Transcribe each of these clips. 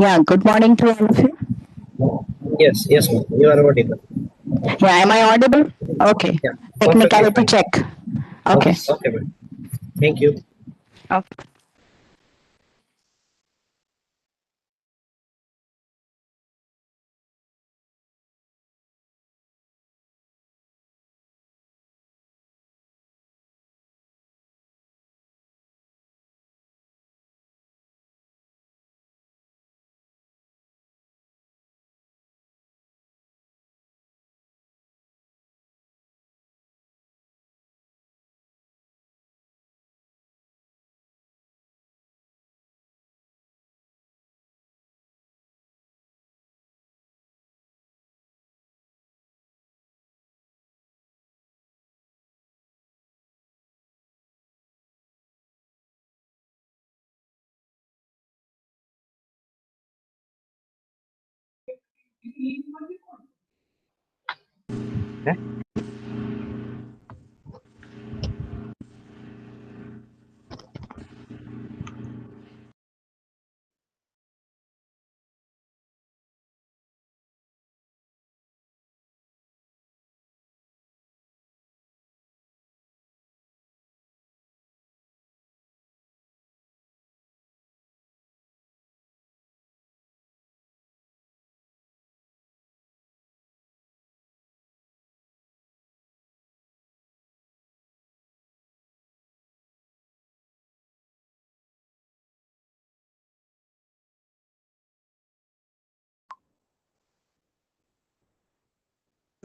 Yeah, good morning to all of you. Yes, yes, ma'am. You are audible. Yeah, am I audible? Okay. Yeah, perfectly Technicality fine. check. Okay. Okay, ma'am. Thank you. Okay.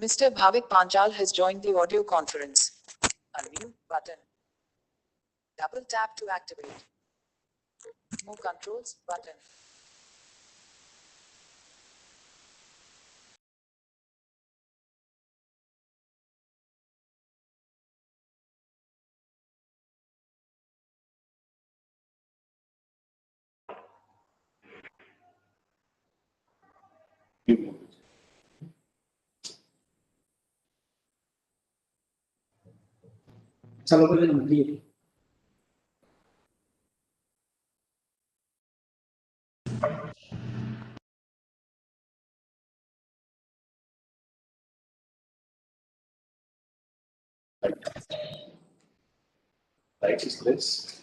Mr. Bhavik Panchal has joined the audio conference. Unmute button. Double tap to activate. More controls button. Right is this.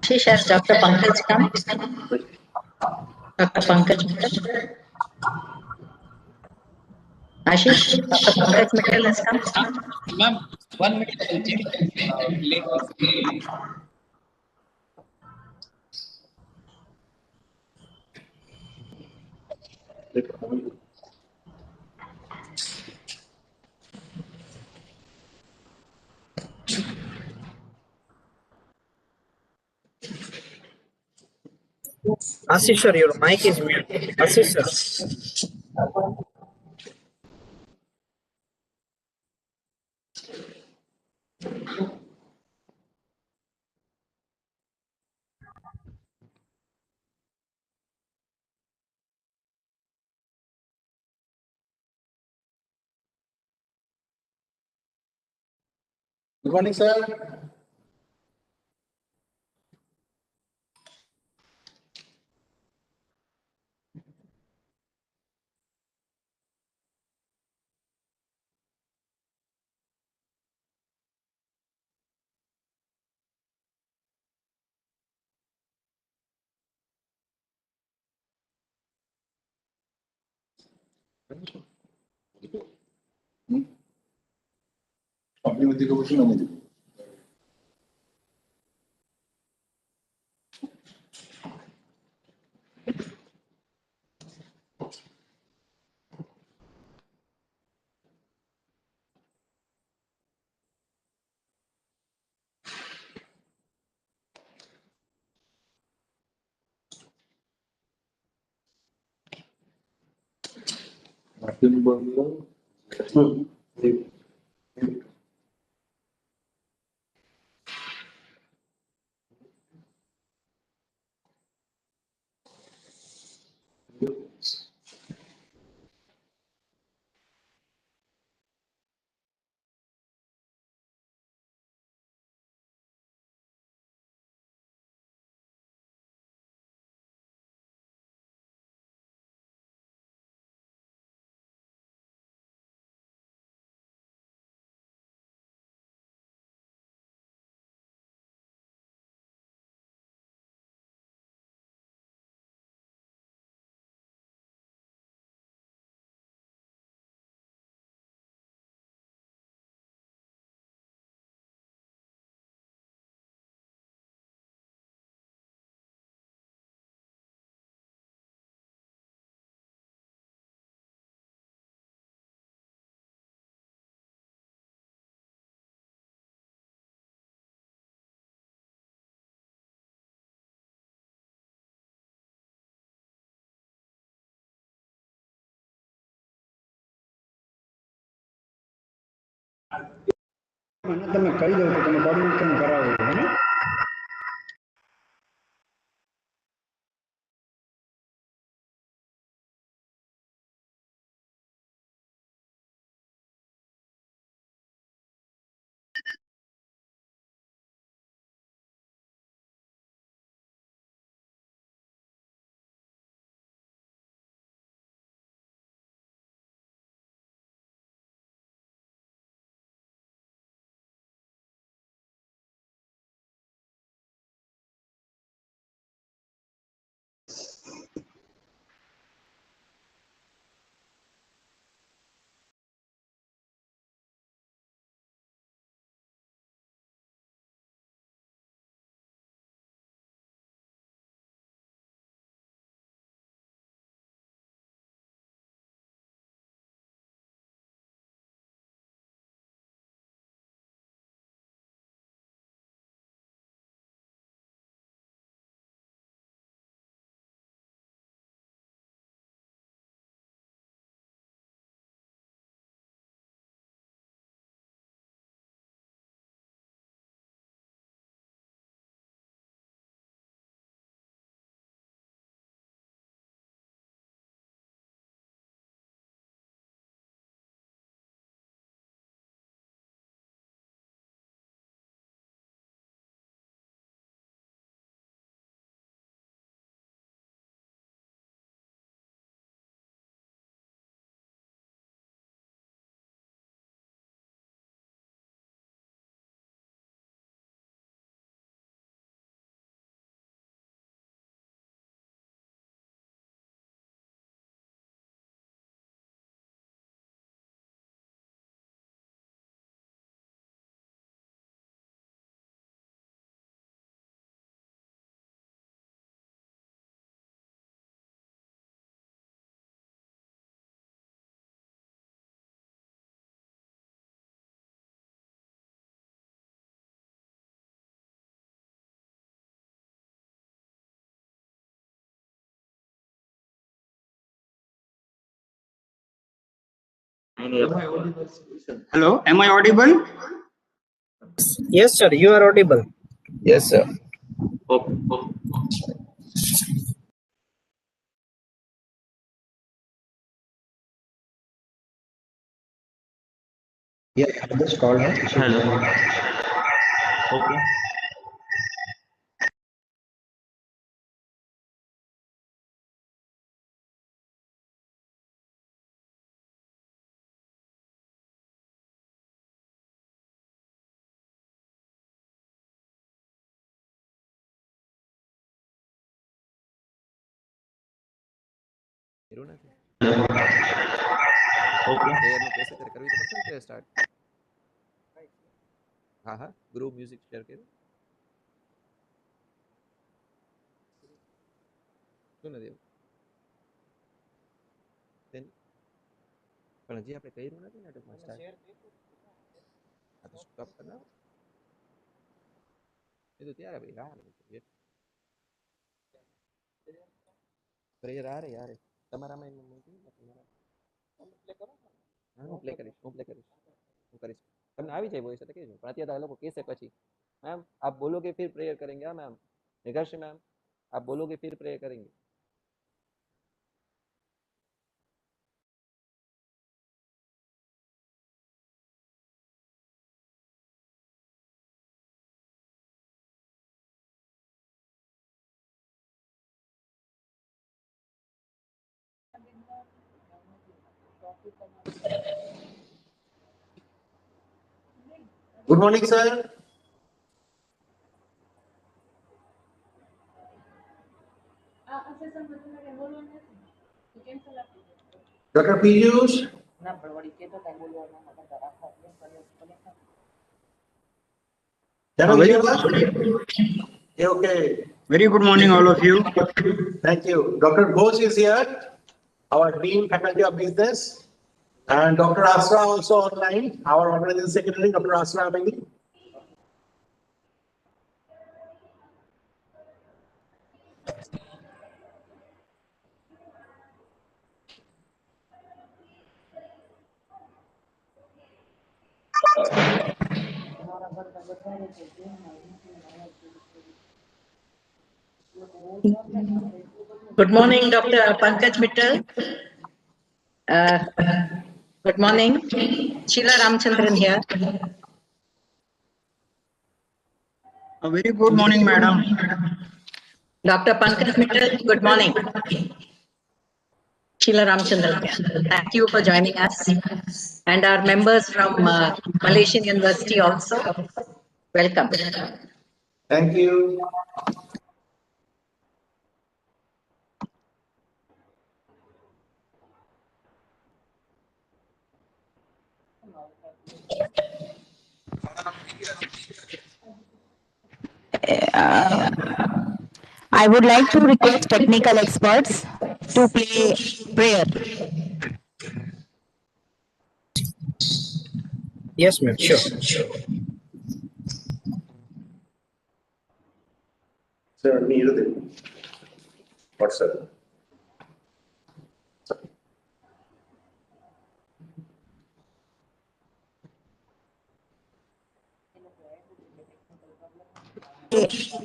Ashish, has Dr. Pankaj come? Dr. Pankaj Mittal? Ashish, Dr. Pankaj Mittal has come? Ma'am, 1 minute I will check. Link is Ashish sir, your mic is mute. Ashish sir. Good morning, sir. Complimenti को कुछ नहीं मिली। Martin Bangla. મને તમે કહી દો તો તમે permission કરાવો છો ને. Hello, am I audible? Yes, sir. You are audible. Yes, sir. Okay. Yeah, I just called her. Hello. Okay. Okay. પ્રેયરનું કહેશે ત્યારે કરવી તો પડશે ને પ્રેયર સ્ટાર્ટ. હા હા ગ્રુપ મ્યુઝિક શેર કર્યું શું નથી એવું પણ હજી આપણે કર્યું નથી ને ટૂંકમાં સ્ટાર્ટ. હા તો સ્ટોપ કરી નાખો એ તો ત્યારે ભાઈ હા પ્રેયર આ રે યાર તમારામાં હા હું પ્લે કરીશ હું કરીશ તમને આવી જાય વોઇસ એટલે કહેજો પણ અત્યારે આ લોકો કહેશે પછી मैम आप बोलोगे फिर प्रेयर करेंगे हाँ मैम निगाशी मैम आप बोलोगे फिर प्रेयर करेंगे Good morning, sir. Dr. Piyush. Can you hear us? Okay. Very good morning, all of you. Thank you. Dr. Ghosh is here, our Dean Faculty of Business, and Dr. Asra also online, our Organizing Secretary, Dr. Asra Abedi. Good morning, Dr. Pankaj Mittal. Good morning. Sheila Ramchandran here. A very good morning, madam. Dr. Pankaj Mittal, good morning. Sheila Ramchandran here. Thank you for joining us. And our members from Malaysian University also, welcome. Thank you. I would like to request technical experts to play prayer. Yes, ma'am. Sure. Sir, need what, sir?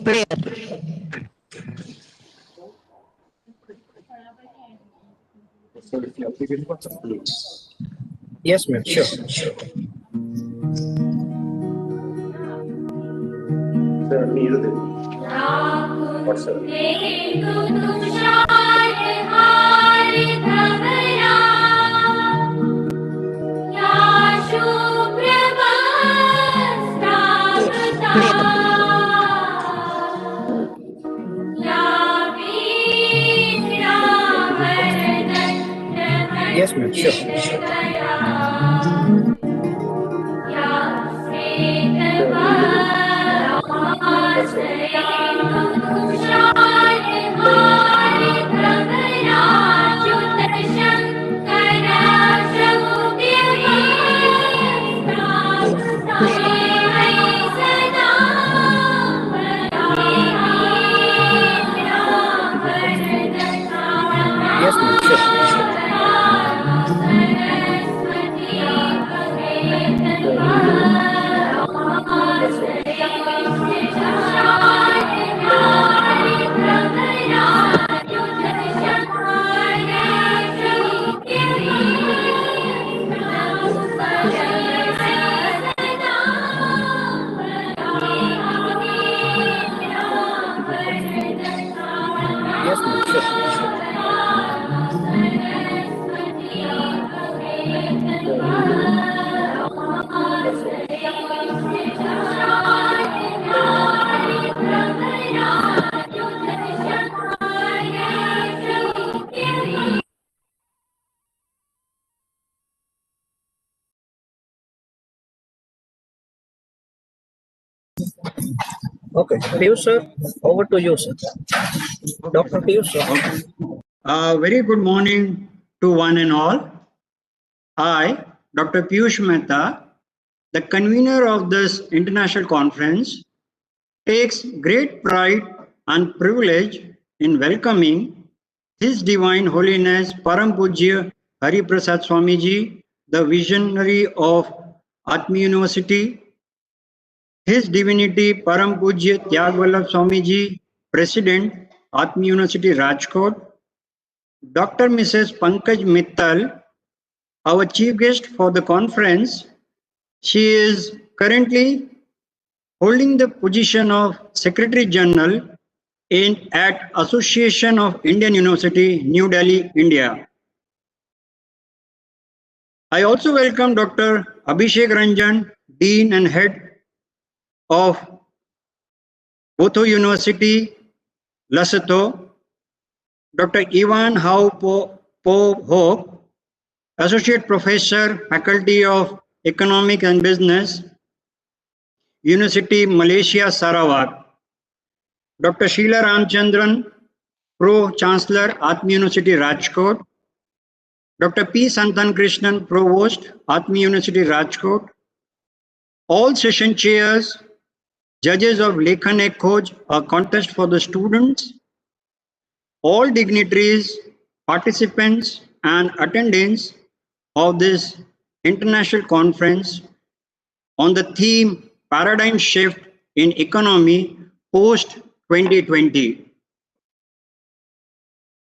Prayer. Yes, ma'am. Sure. Sir, need what, sir? Yes, ma'am. Sure. Yes, ma'am. Sure. Yes, ma'am. Sure. Okay, Piyush sir, over to you, sir. Dr. Piyush sir. Okay. Very good morning to one and all. I, Dr. Piyush Mehta, the convener of this international conference, takes great pride and privilege in welcoming His Divine Holiness Param Pujya Hari Prasad Swamiji, the visionary of Atmiya University, His Divinity Param Pujya Tyag Vallabh Swamiji, President, Atmiya University Rajkot, Dr. Mrs. Pankaj Mittal, our chief guest for the conference. She is currently holding the position of Secretary General at Association of Indian University, New Delhi, India. I also welcome Dr. Abhishek Ranjan, Dean and Head of Botho University, Lesotho, Dr. Ivan Hau Po Ho, Associate Professor, Faculty of Economic and Business, University Malaysia, Sarawak, Dr. Sheila Ramchandran, Pro-Chancellor, Atmiya University, Rajkot, Dr. P. Santan Krishnan, Provost, Atmiya University, Rajkot, all session chairs, judges of Lekhan Ek Khoj, a contest for the students, all dignitaries, participants, and attendants of this international conference on the theme paradigm shift in economy post 2020.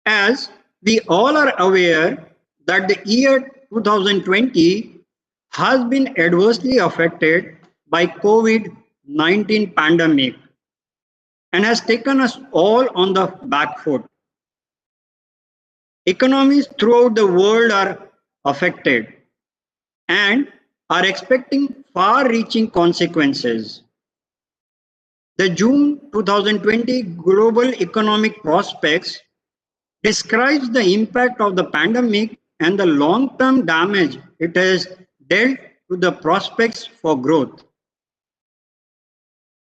As we all are aware that the year 2020 has been adversely affected by COVID-19 pandemic and has taken us all on the back foot. Economies throughout the world are affected and are expecting far-reaching consequences. The June 2020 Global Economic Prospects describes the impact of the pandemic and the long-term damage it has dealt to the prospects for growth.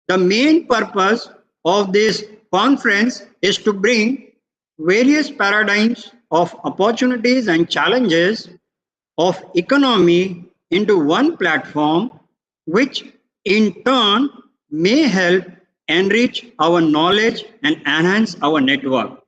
The main purpose of this conference is to bring various paradigms of opportunities and challenges of economy into one platform, which in turn may help enrich our knowledge and enhance our network.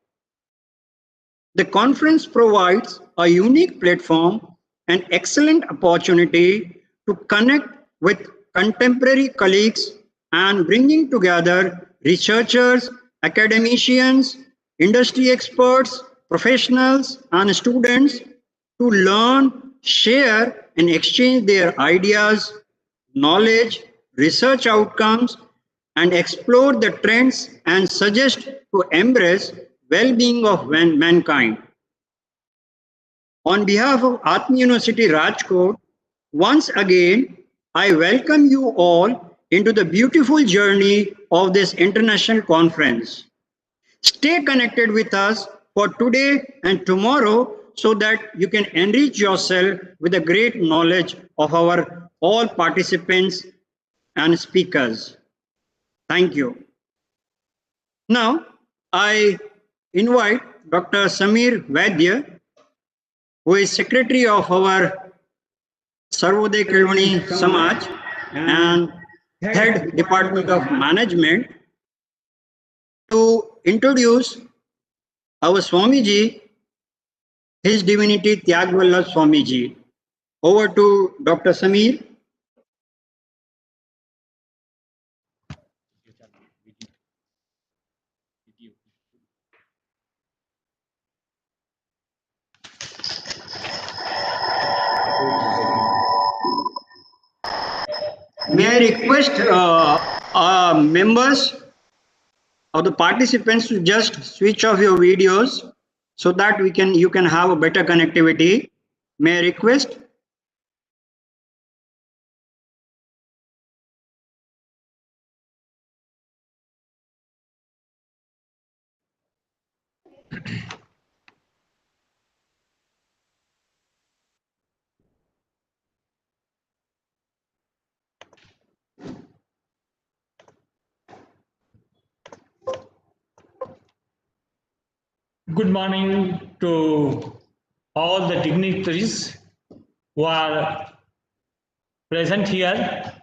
The conference provides a unique platform and excellent opportunity to connect with contemporary colleagues and bringing together researchers, academicians, industry experts, professionals, and students to learn, share, and exchange their ideas, knowledge, research outcomes, and explore the trends and suggest to embrace well-being of mankind. On behalf of Atmiya University Rajkot, once again, I welcome you all into the beautiful journey of this international conference. Stay connected with us for today and tomorrow so that you can enrich yourself with the great knowledge of our all participants and speakers. Thank you. Now, I invite Dr. Samir Vaidya, who is Secretary of our Sarvodaya Kelvani Samaj and Head Department of Management, to introduce our Swamiji, His Divinity Tyagvallabh Swamiji. Over to Dr. Samir. May I request members of the participants to just switch off your videos so that you can have a better connectivity. May I request? Good morning to all the dignitaries who are present here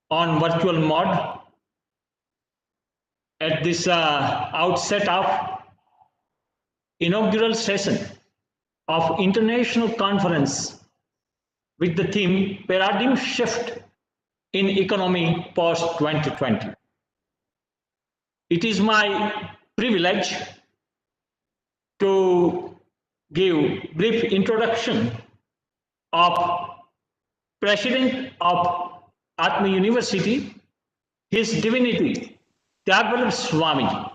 on virtual mode at this outset of inaugural session of international conference with the theme Paradigm Shift in Economy Post 2020. It is my privilege to give brief introduction of President of Atmiya University, His Divinity Tyagvallabh Swamiji.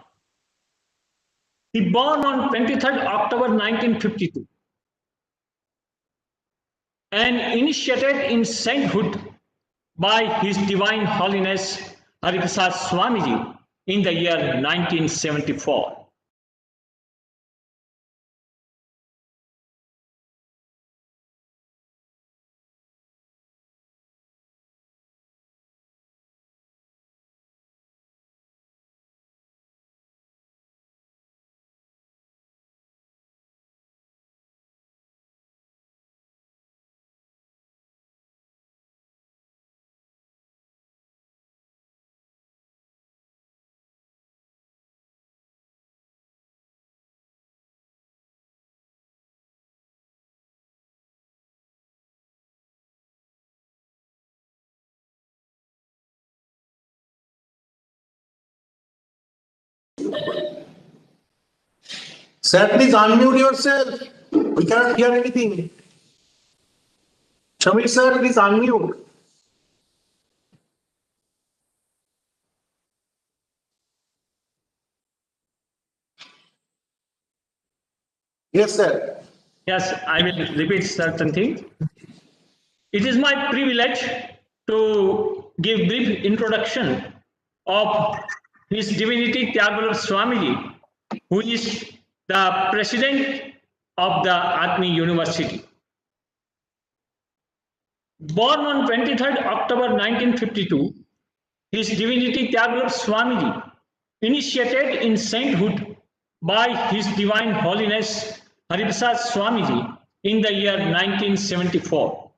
He born on 23rd October 1952 and initiated in sainthood by His Divine Holiness Harikrishan Swamiji in the year 1974. Sir, please unmute yourself. We cannot hear anything. Shamir sir, please unmute. Yes, sir. Yes, I will repeat certain things. It is my privilege to give brief introduction of His Divinity Tyagalav Swamiji, who is the president of the Atmiya University. Born on 23rd October 1952, His Divinity Tyagalav Swamiji, initiated in sainthood by His Divine Holiness Hariprasad Swamiji in the year 1974.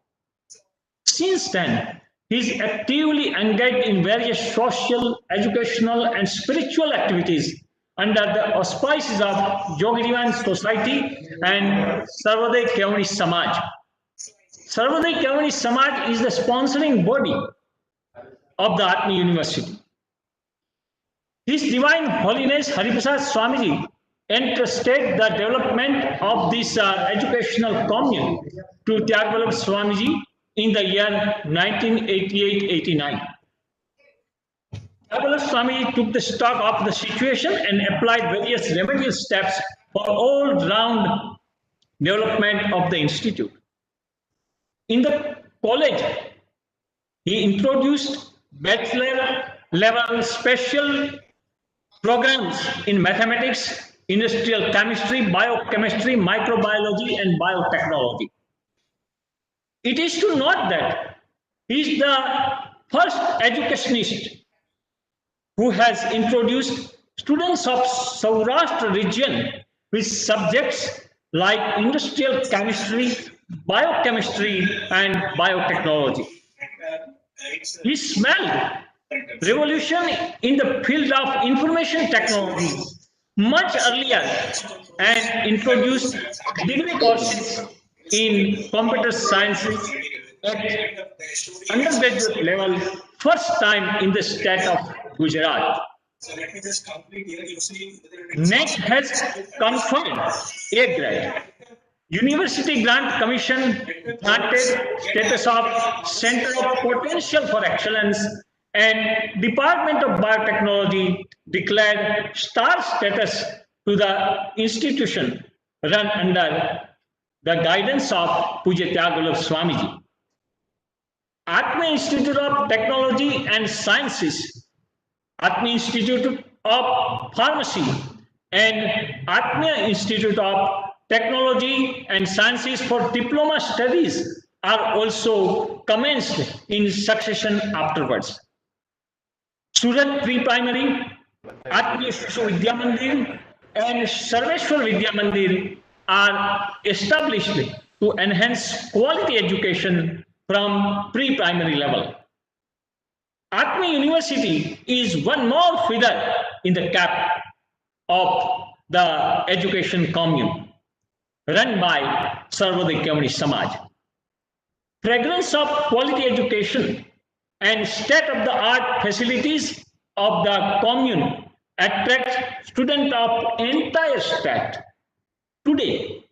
Since then, he is actively engaged in various social, educational, and spiritual activities under the auspices of Yogi Divine Society and Sarvodaya Kevani Samaj. Sarvodaya Kevani Samaj is the sponsoring body of the Atmiya University. His Divine Holiness Hariprasad Swamiji entrusted the development of this educational commune to Tyagalav Swamiji in the year 1988-89. Tyagalav Swamiji took the stock of the situation and applied various remedial steps for all-round development of the institute. In the college, he introduced bachelor-level special programs in mathematics, industrial chemistry, biochemistry, microbiology, and biotechnology. It is to note that he is the first educationist who has introduced students of Saurashtra region with subjects like industrial chemistry, biochemistry, and biotechnology. He smelled revolution in the field of information technology much earlier and introduced degree courses in computer sciences at undergraduate level, first time in the state of Gujarat. NEC has conferred A grade. University Grant Commission granted status of Center of Potential for Excellence, and Department of Biotechnology declared star status to the institution run under the guidance of Pujya Tyagalav Swamiji. Atmiya Institute of Technology and Sciences, Atmiya Institute of Pharmacy, and Atmiya Institute of Technology and Sciences for Diploma Studies are also commenced in succession afterwards. Surat Pre-Primary, Atmiya Shishu Vidya Mandir, and Sarveshwar Vidya Mandir are established to enhance quality education from pre-primary level. Atmiya University is one more feather in the cap of the education commune run by Sarvodaya Kevani Samaj. Fragrance of quality education and state-of-the-art facilities of the commune attract students of entire state. Today,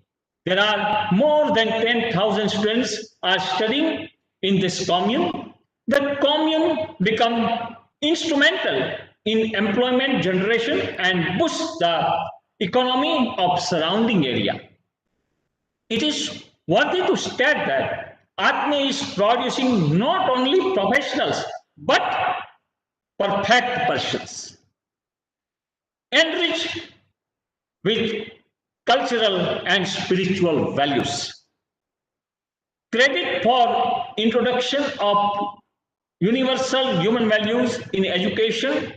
there are more than 10,000 students are studying in this commune. The commune become instrumental in employment generation and boost the economy of surrounding area. It is worthy to state that Atmiya is producing not only professionals but perfect persons, enriched with cultural and spiritual values. Credit for introduction of universal human values in education,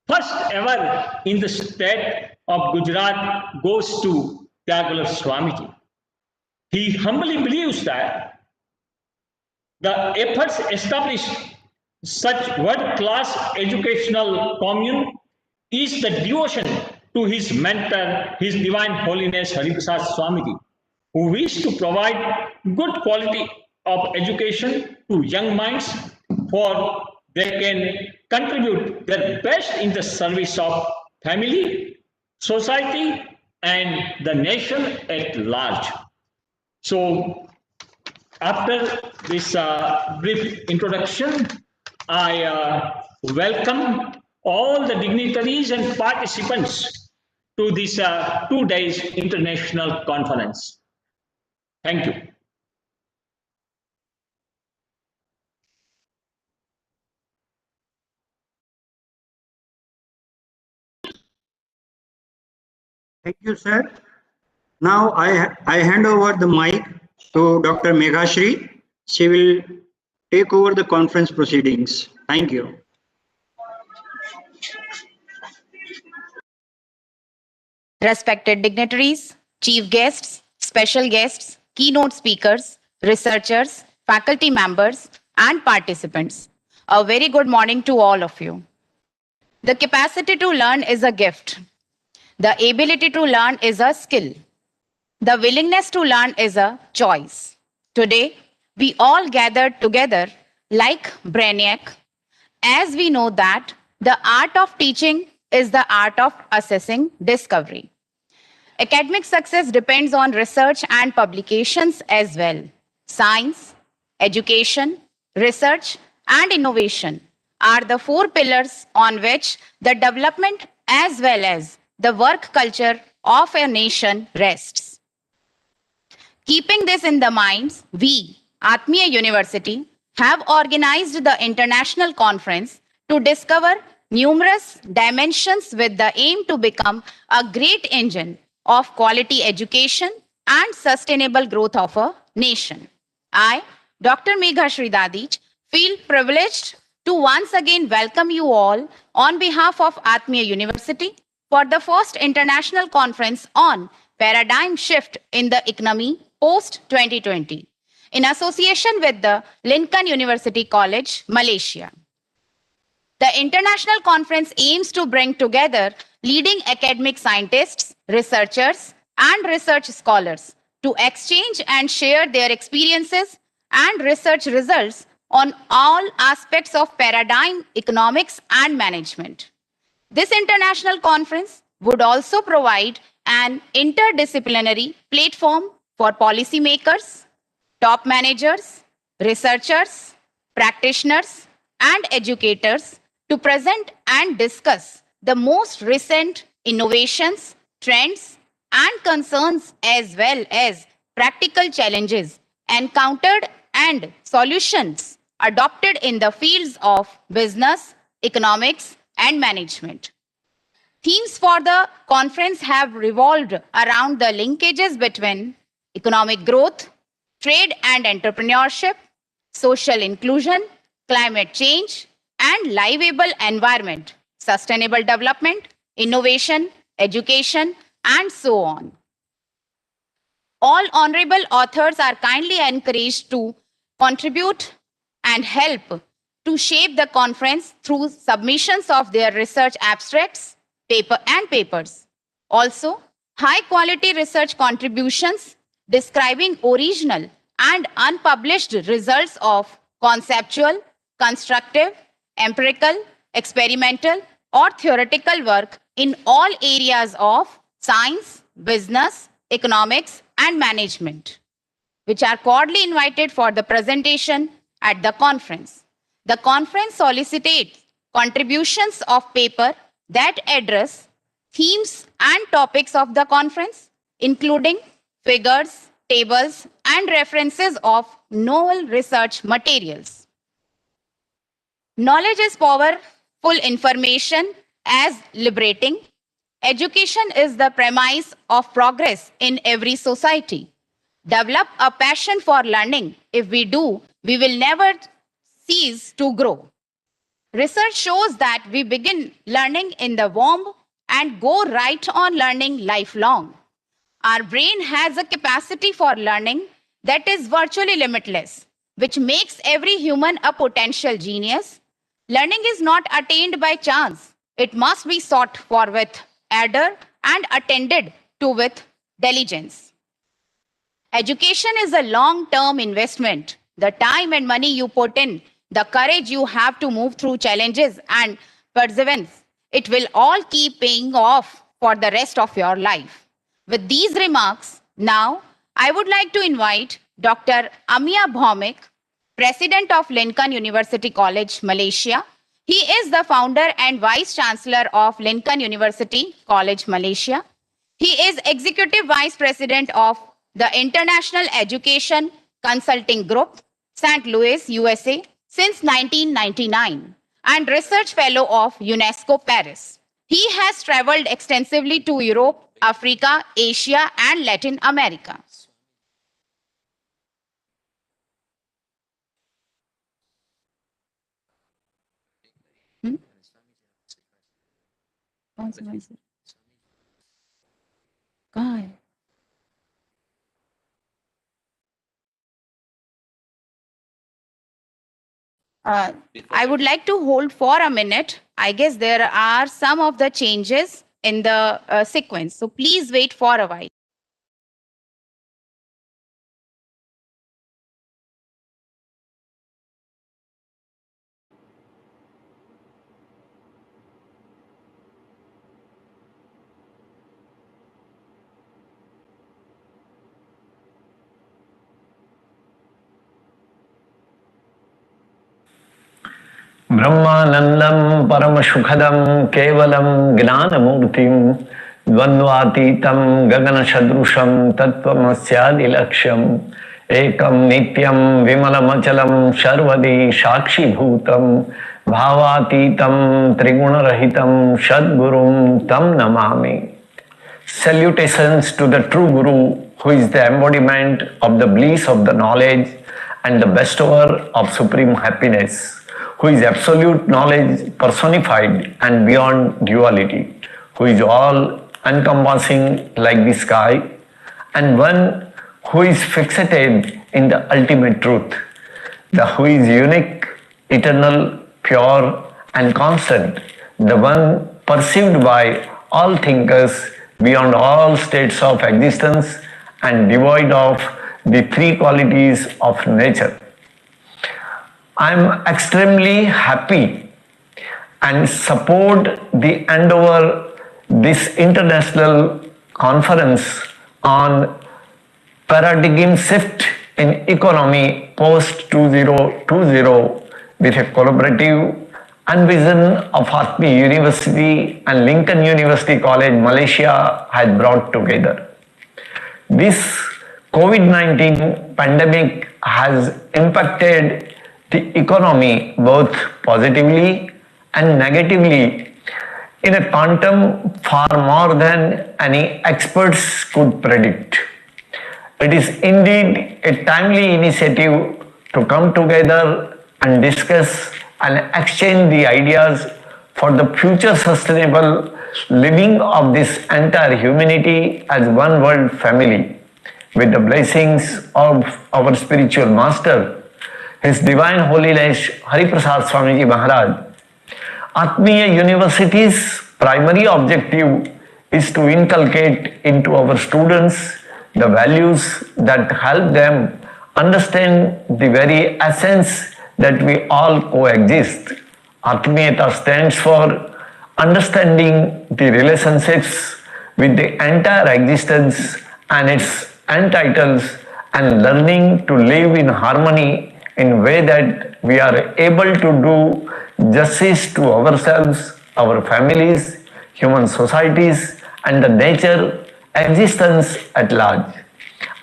first ever in the state of Gujarat, goes to Tyagalav Swamiji. He humbly believes that the efforts established such world-class educational commune is the devotion to his mentor, His Divine Holiness Hariprasad Swamiji, who wished to provide good quality of education to young minds, for they can contribute their best in the service of family society, and the nation at large. So, after this brief introduction, I welcome all the dignitaries and participants to this 2 days international conference. Thank you. Thank you, sir. Now I hand over the mic to Dr. Meghashri. She will take over the conference proceedings. Thank you. Respected dignitaries, chief guests, special guests, keynote speakers, researchers, faculty members, and participants. A very good morning to all of you. The capacity to learn is a gift. The ability to learn is a skill. The willingness to learn is a choice. Today, we all gathered together like Brainiac, as we know that the art of teaching is the art of assessing discovery. Academic success depends on research and publications as well. Science, education, research, and innovation are the 4 pillars on which the development as well as the work culture of a nation rests. Keeping this in the minds, we, Atmiya University, have organized the international conference to discover numerous dimensions with the aim to become a great engine of quality education and sustainable growth of a nation. I, Dr. Meghashri Dadich, feel privileged to once again welcome you all on behalf of Atmiya University for the first international conference on paradigm shift in the economy post 2020 in association with the Lincoln University College, Malaysia. The international conference aims to bring together leading academic scientists, researchers, and research scholars to exchange and share their experiences and research results on all aspects of paradigm economics and management. This international conference would also provide an interdisciplinary platform for policymakers, top managers, researchers, practitioners, and educators to present and discuss the most recent innovations, trends, and concerns, as well as practical challenges encountered and solutions adopted in the fields of business, economics, and management. Themes for the conference have revolved around the linkages between economic growth, trade and entrepreneurship, social inclusion, climate change, and livable environment, sustainable development, innovation, education, and so on. All honorable authors are kindly encouraged to contribute and help to shape the conference through submissions of their research abstracts, papers. Also, high quality research contributions describing original and unpublished results of conceptual, constructive, empirical, experimental, or theoretical work in all areas of science, business, economics, and management, which are cordially invited for the presentation at the conference. The conference solicitates contributions of paper that address themes and topics of the conference, including figures, tables, and references of novel research materials. Knowledge is powerful information as liberating. Education is the premise of progress in every society. Develop a passion for learning. If we do, we will never cease to grow. Research shows that we begin learning in the womb and go right on learning lifelong. Our brain has a capacity for learning that is virtually limitless, which makes every human a potential genius. Learning is not attained by chance. It must be sought for with ardor and attended to with diligence. Education is a long-term investment. The time and money you put in, the courage you have to move through challenges and perseverance, it will all keep paying off for the rest of your life. With these remarks, now I would like to invite Dr. Atmiya Bhaumik, President of Lincoln University College, Malaysia. He is the founder and Vice Chancellor of Lincoln University College, Malaysia. He is Executive Vice President of the International Education Consulting Group, St. Louis, USA, since 1999, and Research Fellow of UNESCO Paris. He has traveled extensively to Europe, Africa, Asia, and Latin America. कहाँ है? I would like to hold for a minute. I guess there are some of the changes in the sequence. So please wait for a while. ब्रह्मानंदं परमसुखदं केवलं ज्ञानमूर्तिं द्वन्द्वातीतं गगनसदृशं तत्त्वमस्यादिलक्ष्यम् एकं नित्यं विमलमचलं सर्वदि साक्षिभूतं भावातीतं त्रिगुणरहितं सद्गुरुं तं Namami. Salutations to the true Guru, who is the embodiment of the bliss of the knowledge and the bestower of supreme happiness, who is absolute knowledge personified and beyond duality, who is all encompassing like the sky, and one who is fixated in the ultimate truth, the who is unique, eternal, pure, and constant, the one perceived by all thinkers beyond all states of existence and devoid of the three qualities of nature. I am extremely happy and support the endeavor this international conference on paradigm shift in economy post 2020 with a collaborative vision of Atmiya University and Lincoln University College, Malaysia has brought together. This COVID-19 pandemic has impacted the economy both positively and negatively in a quantum far more than any experts could predict. It is indeed a timely initiative to come together and discuss and exchange the ideas for the future sustainable living of this entire humanity as one world family. With the blessings of our spiritual master, His Divine Holiness Hari Prasad Swamiji Maharaj, Atmiya University's primary objective is to inculcate into our students the values that help them understand the very essence that we all coexist. Atmiyata stands for understanding the relationships with the entire existence and its entitles and learning to live in harmony in a way that we are able to do justice to ourselves, our families, human societies, and the nature existence at large.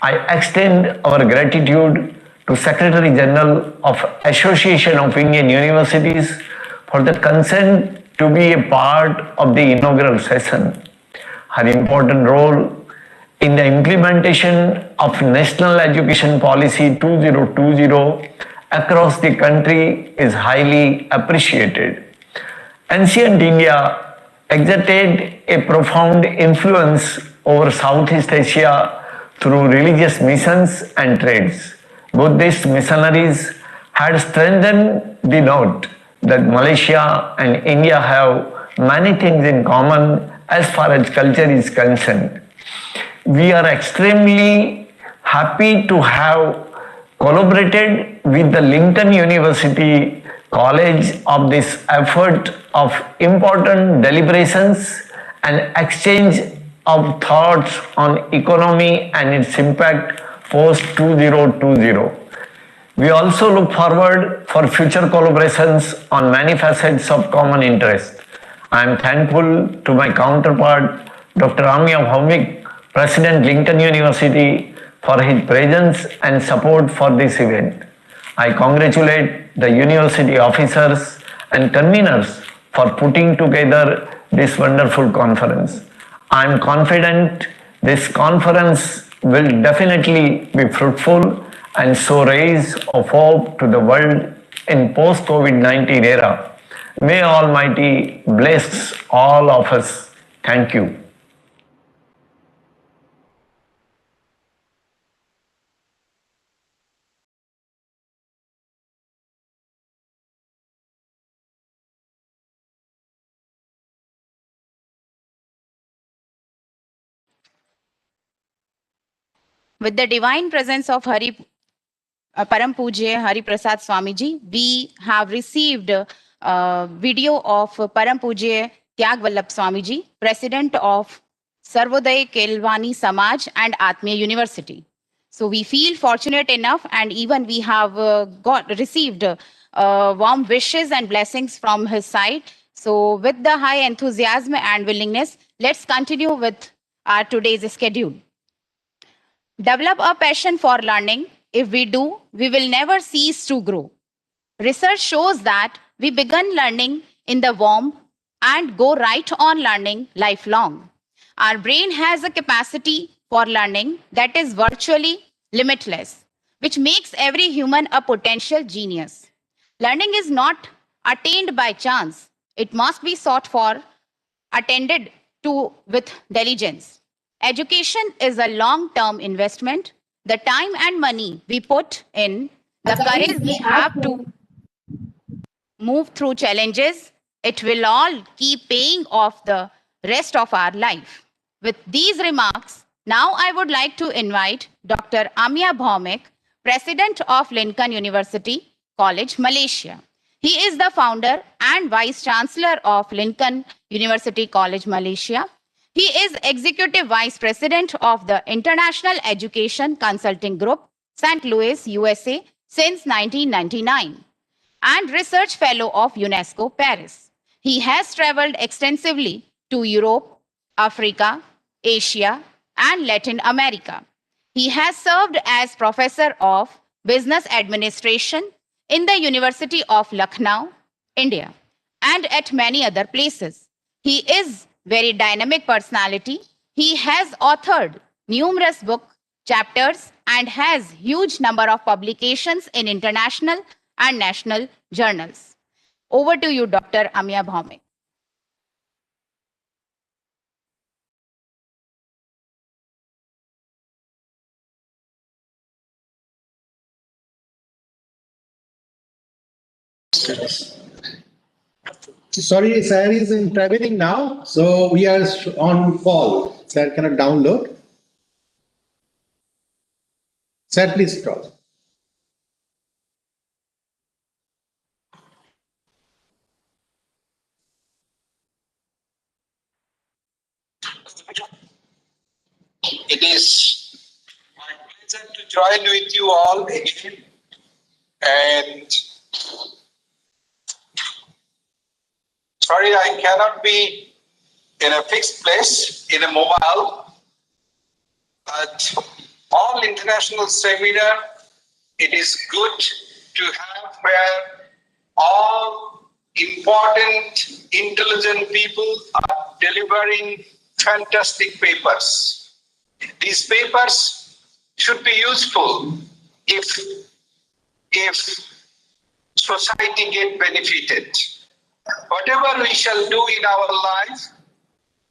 I extend our gratitude to Secretary General of Association of Indian Universities for the consent to be a part of the inaugural session. Her important role in the implementation of National Education Policy 2020 across the country is highly appreciated. Ancient India exerted a profound influence over Southeast Asia through religious missions and trades. Buddhist missionaries had strengthened the note that Malaysia and India have many things in common as far as culture is concerned. We are extremely happy to have collaborated with the Lincoln University College of this effort of important deliberations an exchange of thoughts on economy and its impact post 2020. We also look forward for future collaborations on many facets of common interest. I am thankful to my counterpart, Dr. Atmiya, President Lincoln University, for his presence and support for this event. I congratulate the university officers and conveners for putting together this wonderful conference. I am confident this conference will definitely be fruitful and so raise of hope to the world in post-COVID-19 era. May Almighty bless all of us. Thank you. With the divine presence of Param Pujya Hari Prasad Swamiji, we have received a video of Param Pujya Tyag Vallabh Swamiji, President of Sarvodaya Kelwani Samaj and Atmiya University. So we feel fortunate enough, and even we have received warm wishes and blessings from his side. So with the high enthusiasm and willingness, let's continue with our today's schedule. Develop a passion for learning. If we do, we will never cease to grow. Research shows that we begin learning in the womb and go right on learning lifelong. Our brain has a capacity for learning that is virtually limitless, which makes every human a potential genius. Learning is not attained by chance, it must be sought for, attended to with diligence. Education is a long term investment. The time and money we put in, the courage we have to move through challenges, it will all keep paying off the rest of our life. With these remarks, now I would like to invite Dr. Atmiya Bhaumik, President of Lincoln University College, Malaysia. He is the founder and Vice Chancellor of Lincoln University College, Malaysia. He is Executive Vice President of the International Education Consulting Group, St. Louis, USA, since 1999, and Research Fellow of UNESCO, Paris. He has traveled extensively to Europe, Africa, Asia, and Latin America. He has served as Professor of Business Administration in the University of Lucknow, India, and at many other places. He is very dynamic personality. He has authored numerous book chapters and has huge number of publications in international and national journals. Over to you, Dr. Atmiya Bhaumik. Sorry, sir is in traveling now, so we are on call. Sir cannot download. Sir, please stop. It is my pleasure to join with you all again. And sorry, I cannot be in a fixed place in a mobile, but all international seminar, it is good to have where all important, intelligent people are delivering fantastic papers. These papers should be useful if society get benefited. Whatever we shall do in our life,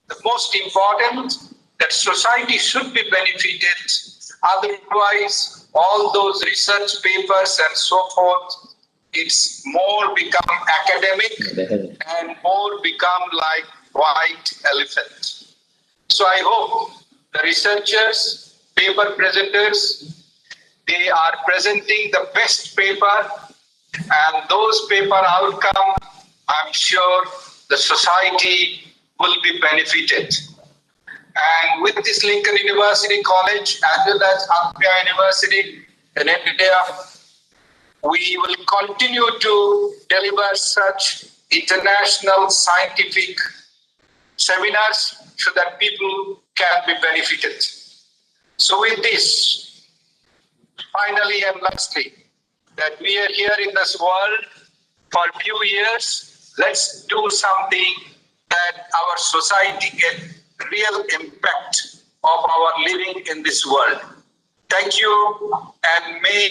the most important that society should be benefited. Otherwise, all those research papers and so forth, it's more become academic and more become like white elephant. So I hope the researchers, paper presenters, they are presenting the best paper, and those paper outcome, I'm sure the society will be benefited. And with this Lincoln University College as well as Atmiya University in India, we will continue to deliver such international scientific seminars so that people can be benefited. So with this, finally and lastly, that we are here in this world for a few years, let's do something that our society get real impact of our living in this world. Thank you, and may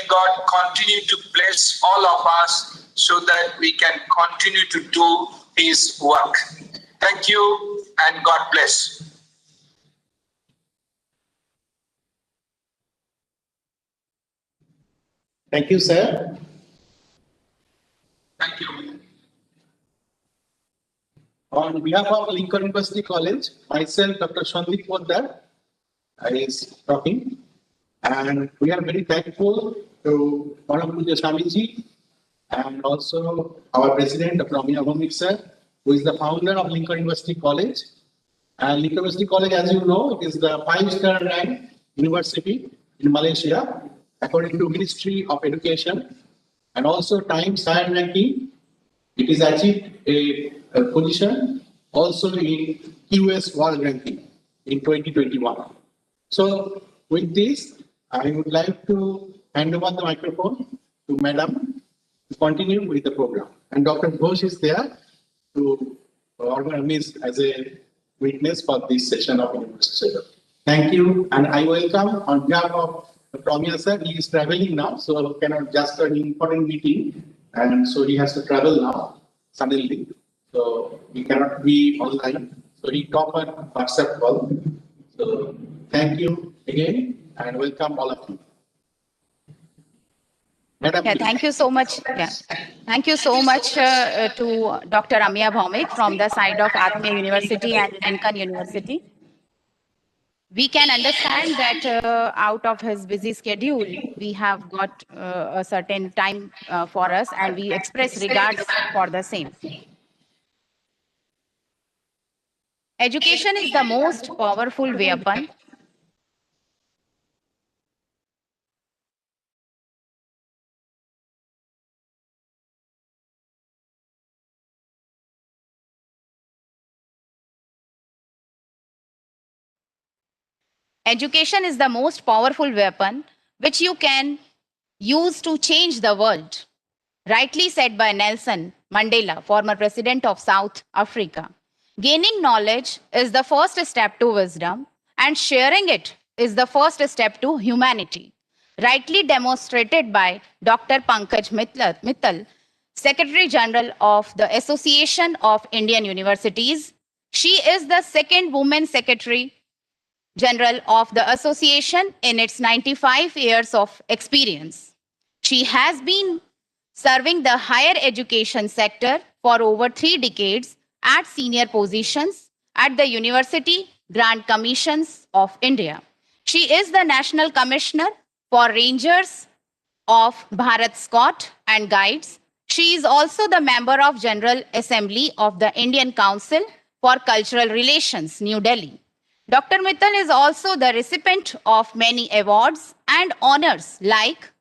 God continue to bless all of us so that we can continue to do His work. Thank you, and God bless. Thank you, sir. Thank you. On behalf of Lincoln University College, myself, Dr. Shandip Poddar, is talking. And we are very thankful to Madam Puja Swamiji and also our president, Dr. Atmiya Bhaumik sir, who is the founder of Lincoln University College. And Lincoln University College, as you know, is the 5-star ranked university in Malaysia, according to Ministry of Education, and also Times Higher Ranking. It is achieved a position also in QS World Ranking in 2021. So with this, I would like to hand over the microphone to Madam to continue with the program. And Dr. Ghosh is there to organize as a witness for this session of university. Thank you, and I welcome on behalf of Dr. Atmiya sir. He is traveling now, so cannot just an important meeting, and so he has to travel now suddenly. So he cannot be online. So he talked on WhatsApp call. So thank you again, and welcome all of you. Madam, Yeah, thank you so much. Yeah, thank you so much to Dr. Atmiya Bhaumik from the side of Atmiya University and Lincoln University. We can understand that out of his busy schedule, we have got a certain time for us, and we express regards for the same. Education is the most powerful weapon. Education is the most powerful weapon which you can use to change the world. Rightly said by Nelson Mandela, former president of South Africa. Gaining knowledge is the first step to wisdom, and sharing it is the first step to humanity. Rightly demonstrated by Dr. Pankaj Mittal, Secretary General of the Association of Indian Universities. She is the second woman Secretary General of the association in its 95 years of experience. She has been serving the higher education sector for over 3 decades at senior positions at the University Grant Commissions of India. She is the National Commissioner for Rangers of Bharat Scout and Guides. She is also the member of General Assembly of the Indian Council for Cultural Relations, New Delhi. Dr. Mittal is also the recipient of many awards and honors like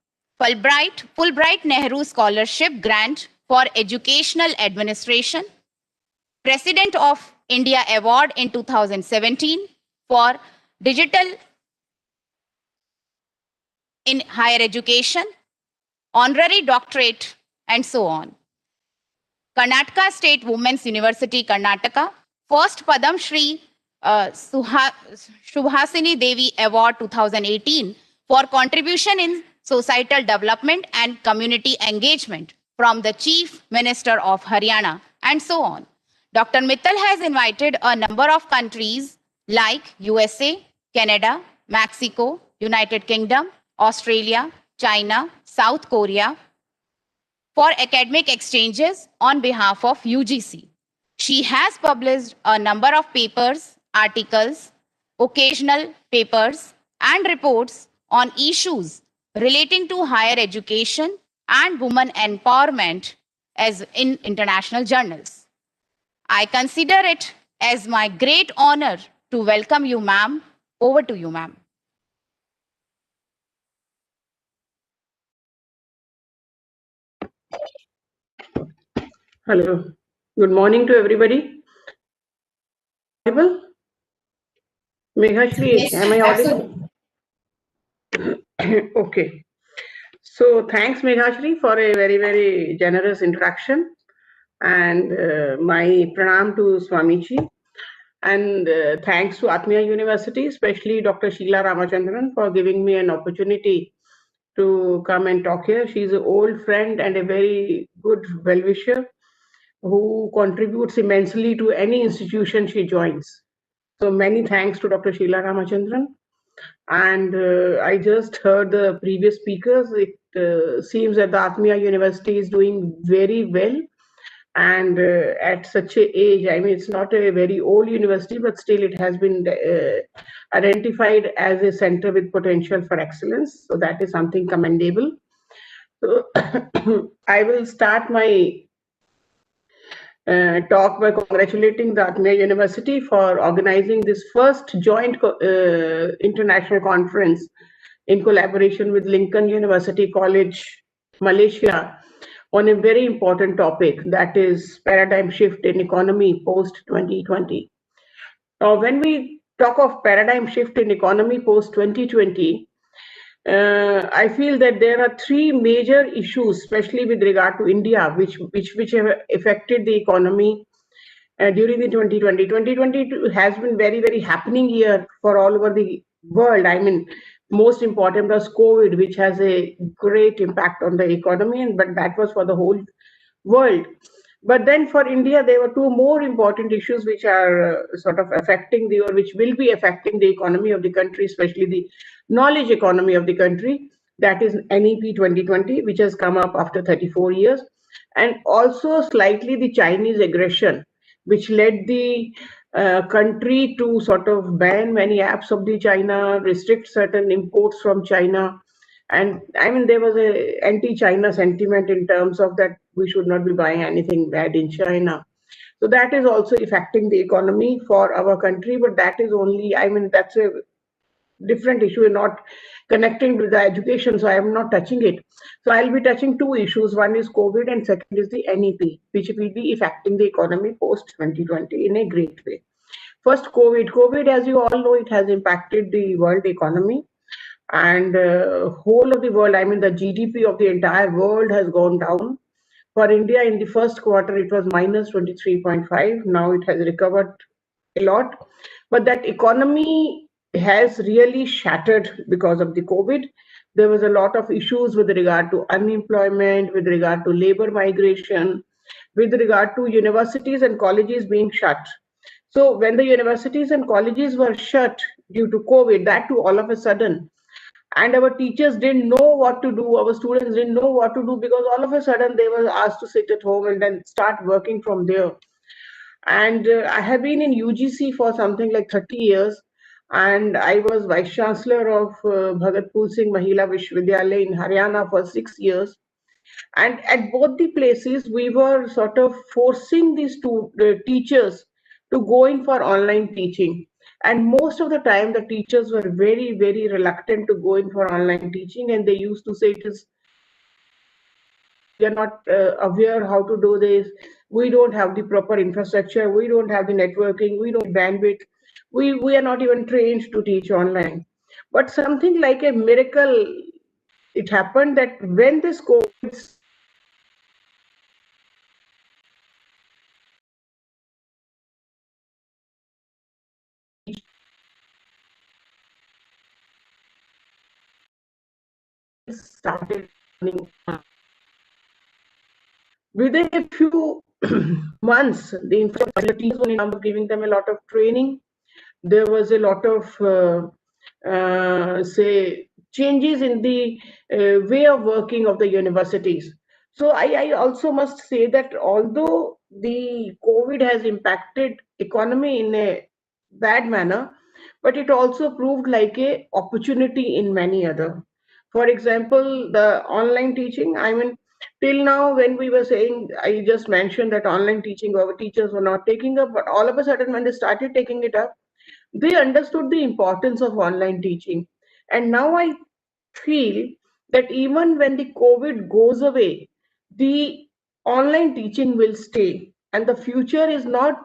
Fulbright Nehru Scholarship Grant for Educational Administration, President of India Award in 2017 for Digital in Higher Education, Honorary Doctorate, and so on. Karnataka State Women's University, Karnataka, first Padam Shri Shubhasini Devi Award 2018 for contribution in societal development and community engagement from the Chief Minister of Haryana, and so on. Dr. Mittal has invited a number of countries like USA, Canada, Mexico, United Kingdom, Australia, China, South Korea, for academic exchanges on behalf of UGC. She has published a number of papers, articles, occasional papers, and reports on issues relating to higher education and women empowerment as in international journals. I consider it as my great honor to welcome you, ma'am. Over to you, ma'am. Hello. Good morning to everybody. Audible? Meghashri, am I audible? Okay. So thanks, Meghashri, for a very, very generous introduction. And my pranam to Swamiji. And thanks to Atmiya University, especially Dr. Sheila Ramachandran, for giving me an opportunity to come and talk here. She's an old friend and a very good well-wisher who contributes immensely to any institution she joins. So many thanks to Dr. Sheila Ramachandran. And I just heard the previous speakers. It seems that the Atmiya University is doing very well. And at such a age, I mean, it's not a very old university, but still it has been identified as a center with potential for excellence. So that is something commendable. So I will start my talk by congratulating the Atmiya University for organizing this first joint international conference in collaboration with Lincoln University College, Malaysia, on a very important topic, that is paradigm shift in economy post 2020. Now, when we talk of paradigm shift in economy post 2020, I feel that there are three major issues, especially with regard to India, which have affected the economy during the 2020. 2020 has been very, very happening year for all over the world. I mean, most important was COVID, which has a great impact on the economy, but that was for the whole world. But then for India, there were two more important issues which are sort of affecting or which will be affecting the economy of the country, especially the knowledge economy of the country. That is NEP 2020, which has come up after 34 years. And also slightly the Chinese aggression, which led the country to sort of ban many apps of the China, restrict certain imports from China. And I mean, there was a anti-China sentiment in terms of that we should not be buying anything bad in China. So that is also affecting the economy for our country, but that is only, I mean, that's a different issue and not connecting with the education, so I am not touching it. So I'll be touching two issues. One is COVID and second is the NEP, which will be affecting the economy post 2020 in a great way. First, COVID. COVID, as you all know, it has impacted the world economy. And whole of the world, I mean, the GDP of the entire world has gone down. For India, in the first quarter, it was minus 23.5. Now it has recovered a lot. But that economy has really shattered because of the COVID. There was a lot of issues with regard to unemployment, with regard to labor migration, with regard to universities and colleges being shut. So when the universities and colleges were shut due to COVID, that too all of a sudden, and our teachers didn't know what to do, our students didn't know what to do, because all of a sudden they were asked to sit at home and then start working from there. And I have been in UGC for something like 30 years, and I was vice chancellor of Bhagat Phool Singh Mahila Vishwavidyalaya in Haryana for 6 years. And at both the places, we were sort of forcing these two teachers to go in for online teaching. And most of the time, the teachers were very, very reluctant to go in for online teaching. And they used to say, we are not aware how to do this. We don't have the proper infrastructure. We don't have the networking. We don't have bandwidth. We are not even trained to teach online. But something like a miracle, it happened that when this COVID started within a few months, the infrastructure were giving them a lot of training. There was a lot of say changes in the way of working of the universities. So I also must say that although the COVID has impacted economy in a bad manner, but it also proved like a opportunity in many other. For example, the online teaching, I mean, Till now, when we were saying, I just mentioned that online teaching, our teachers were not taking up, but all of a sudden when they started taking it up, they understood the importance of online teaching. And now I feel that even when the COVID goes away, the online teaching will stay. And the future is not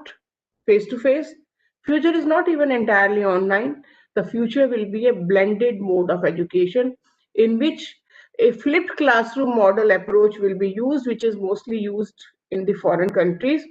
face to face, future is not even entirely online. The future will be a blended mode of education in which a flipped classroom model approach will be used, which is mostly used in the foreign countries,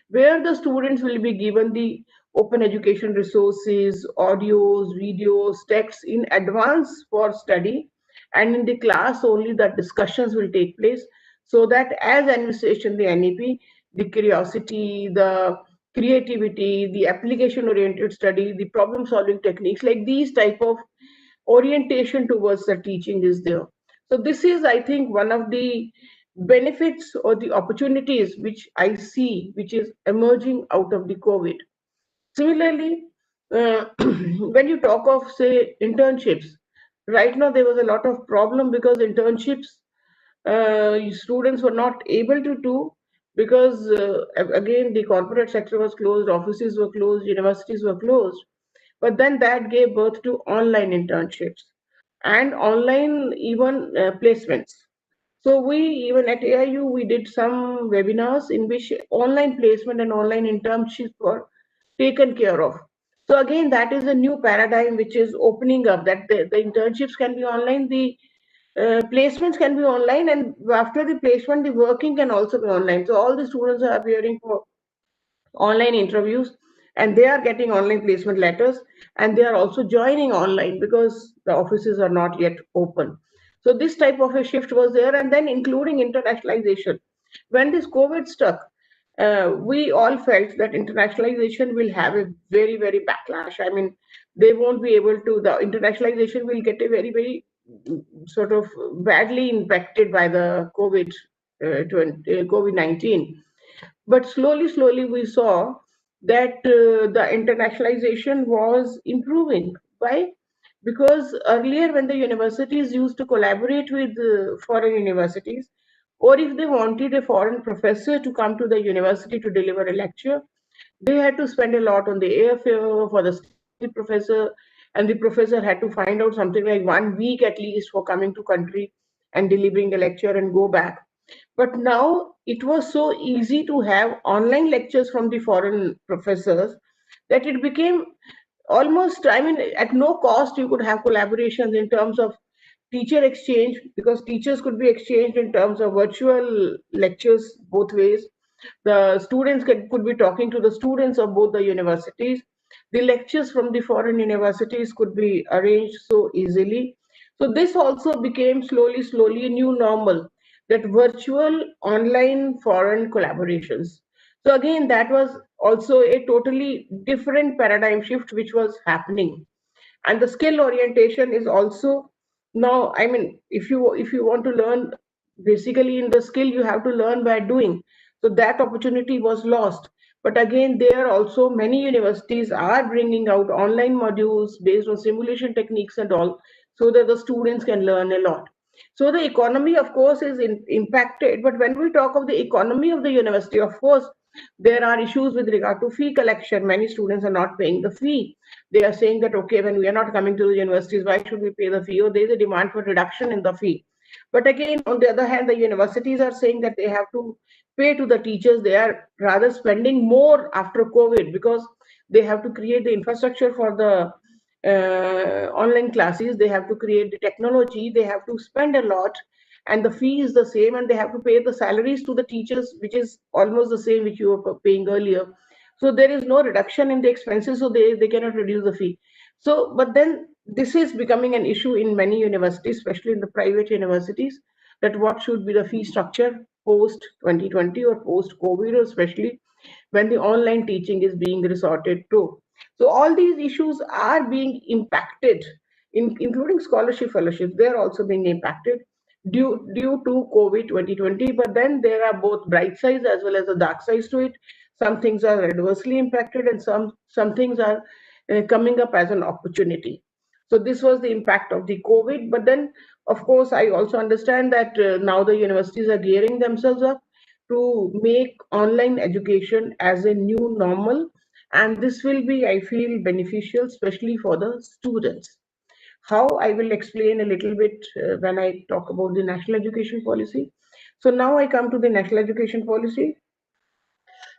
where the students will be given the open education resources, audios, videos, texts in advance for study, and in the class only the discussions will take place, so that as administration, the NEP, the curiosity, the creativity, the application oriented study, the problem solving techniques, like these type of orientation towards the teaching is there. So this is, I think, one of the benefits or the opportunities which I see, which is emerging out of the COVID. Similarly, when you talk of, say, internships, right now there was a lot of problem because internships students were not able to do, because again the corporate sector was closed, offices were closed, universities were closed. But then that gave birth to online internships and online even placements. So we, even at AIU, we did some webinars in which online placement and online internships were taken care of. So again, that is a new paradigm which is opening up, that the internships can be online, the placements can be online, and after the placement, the working can also be online. So all the students are appearing for online interviews, and they are getting online placement letters, and they are also joining online because the offices are not yet open. So this type of a shift was there, and then including internationalization. When this COVID struck, we all felt that internationalization will have a very, very backlash. I mean, they won't be able to, the internationalization will get a very, very sort of badly impacted by the COVID-19. But slowly, we saw that the internationalization was improving. Why? Because earlier, when the universities used to collaborate with foreign universities, or if they wanted a foreign professor to come to the university to deliver a lecture, they had to spend a lot on the airfare for the professor, and the professor had to find out something like 1 week at least for coming to country and delivering a lecture and go back. But now it was so easy to have online lectures from the foreign professors that it became almost, I mean, at no cost you could have collaborations in terms of teacher exchange, because teachers could be exchanged in terms of virtual lectures both ways. The students could be talking to the students of both the universities. The lectures from the foreign universities could be arranged so easily. So this also became slowly a new normal, that virtual online foreign collaborations. So again, that was also a totally different paradigm shift which was happening. And the skill orientation is also now, I mean, if you want to learn, basically in the skill you have to learn by doing. So that opportunity was lost. But again, there also many universities are bringing out online modules based on simulation techniques and all, so that the students can learn a lot. So the economy, of course, is impacted. But when we talk of the economy of the university, of course, there are issues with regard to fee collection. Many students are not paying the fee. They are saying that, okay, when we are not coming to the universities, why should we pay the fee? Or there is a demand for reduction in the fee. But again, on the other hand, the universities are saying that they have to pay to the teachers. They are rather spending more after COVID, because they have to create the infrastructure for the online classes. They have to create the technology. They have to spend a lot, and the fee is the same, and they have to pay the salaries to the teachers, which is almost the same which you were paying earlier. So there is no reduction in the expenses, so they cannot reduce the fee. So, but then this is becoming an issue in many universities, especially in the private universities, that what should be the fee structure post 2020 or post COVID, or especially when the online teaching is being resorted to. So all these issues are being impacted, including scholarship fellowships. They are also being impacted due to COVID 2020. But then there are both bright sides as well as the dark sides to it. Some things are adversely impacted, and some things are coming up as an opportunity. So this was the impact of the COVID. But then Of course, I also understand that now the universities are gearing themselves up to make online education as a new normal, and this will be, I feel, beneficial, especially for the students. How, I will explain a little bit when I talk about the national education policy. So now I come to the national education policy.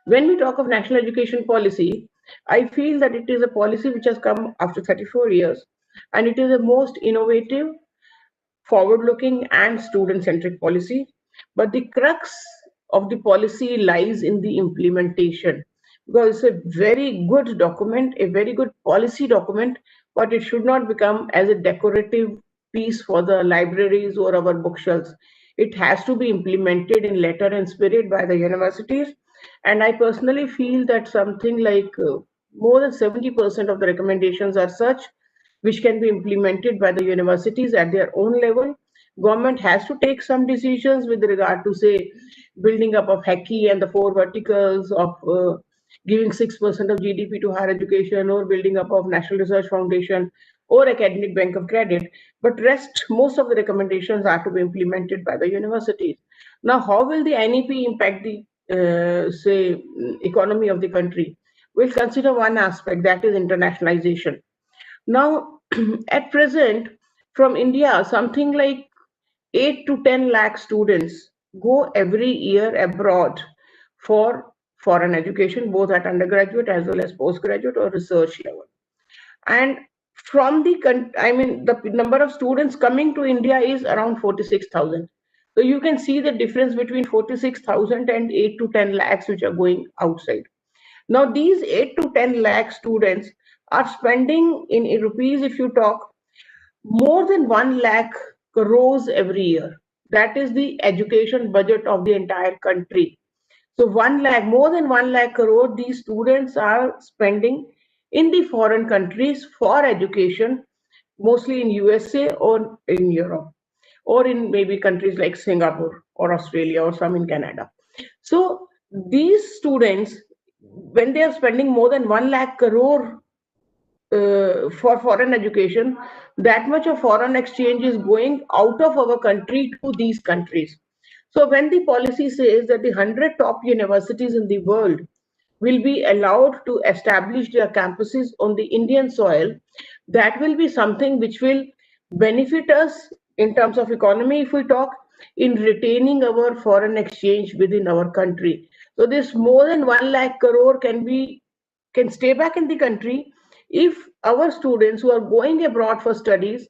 When we talk of national education policy, I feel that it is a policy which has come after 34 years, and it is the most innovative, forward-looking and student-centric policy. But the crux of the policy lies in the implementation, because it's a very good document, a very good policy document, but it should not become as a decorative piece for the libraries or our bookshelves. It has to be implemented in letter and spirit by the universities. And I personally feel that something like more than 70% of the recommendations are such which can be implemented by the universities at their own level. Government has to take some decisions with regard to, say, building up of HECI and the four verticals of giving 6% of GDP to higher education, or building up of National Research Foundation or Academic Bank of Credit. But rest, most of the recommendations are to be implemented by the universities. Now, how will the NEP impact the, say, economy of the country? We'll consider one aspect, that is internationalization. Now, at present, from India, something like 8 to 10 lakh students go every year abroad for foreign education, both at undergraduate as well as postgraduate or research level. And from the, the number of students coming to India is around 46,000. So you can see the difference between 46,000 and 8 to 10 lakhs which are going outside. Now, these 8 to 10 lakh students are spending in rupees, if you talk, more than 1 lakh crores every year. That is the education budget of the entire country. So 1 lakh, more than 1 lakh crore, these students are spending in the foreign countries for education, mostly in USA or in Europe, or in maybe countries like Singapore or Australia or some in Canada. So these students, when they are spending more than 1 lakh crore for foreign education, that much of foreign exchange is going out of our country to these countries. So when the policy says that the 100 top universities in the world will be allowed to establish their campuses on the Indian soil, that will be something which will benefit us in terms of economy, if we talk, in retaining our foreign exchange within our country. So this more than 1 lakh crore can stay back in the country if our students who are going abroad for studies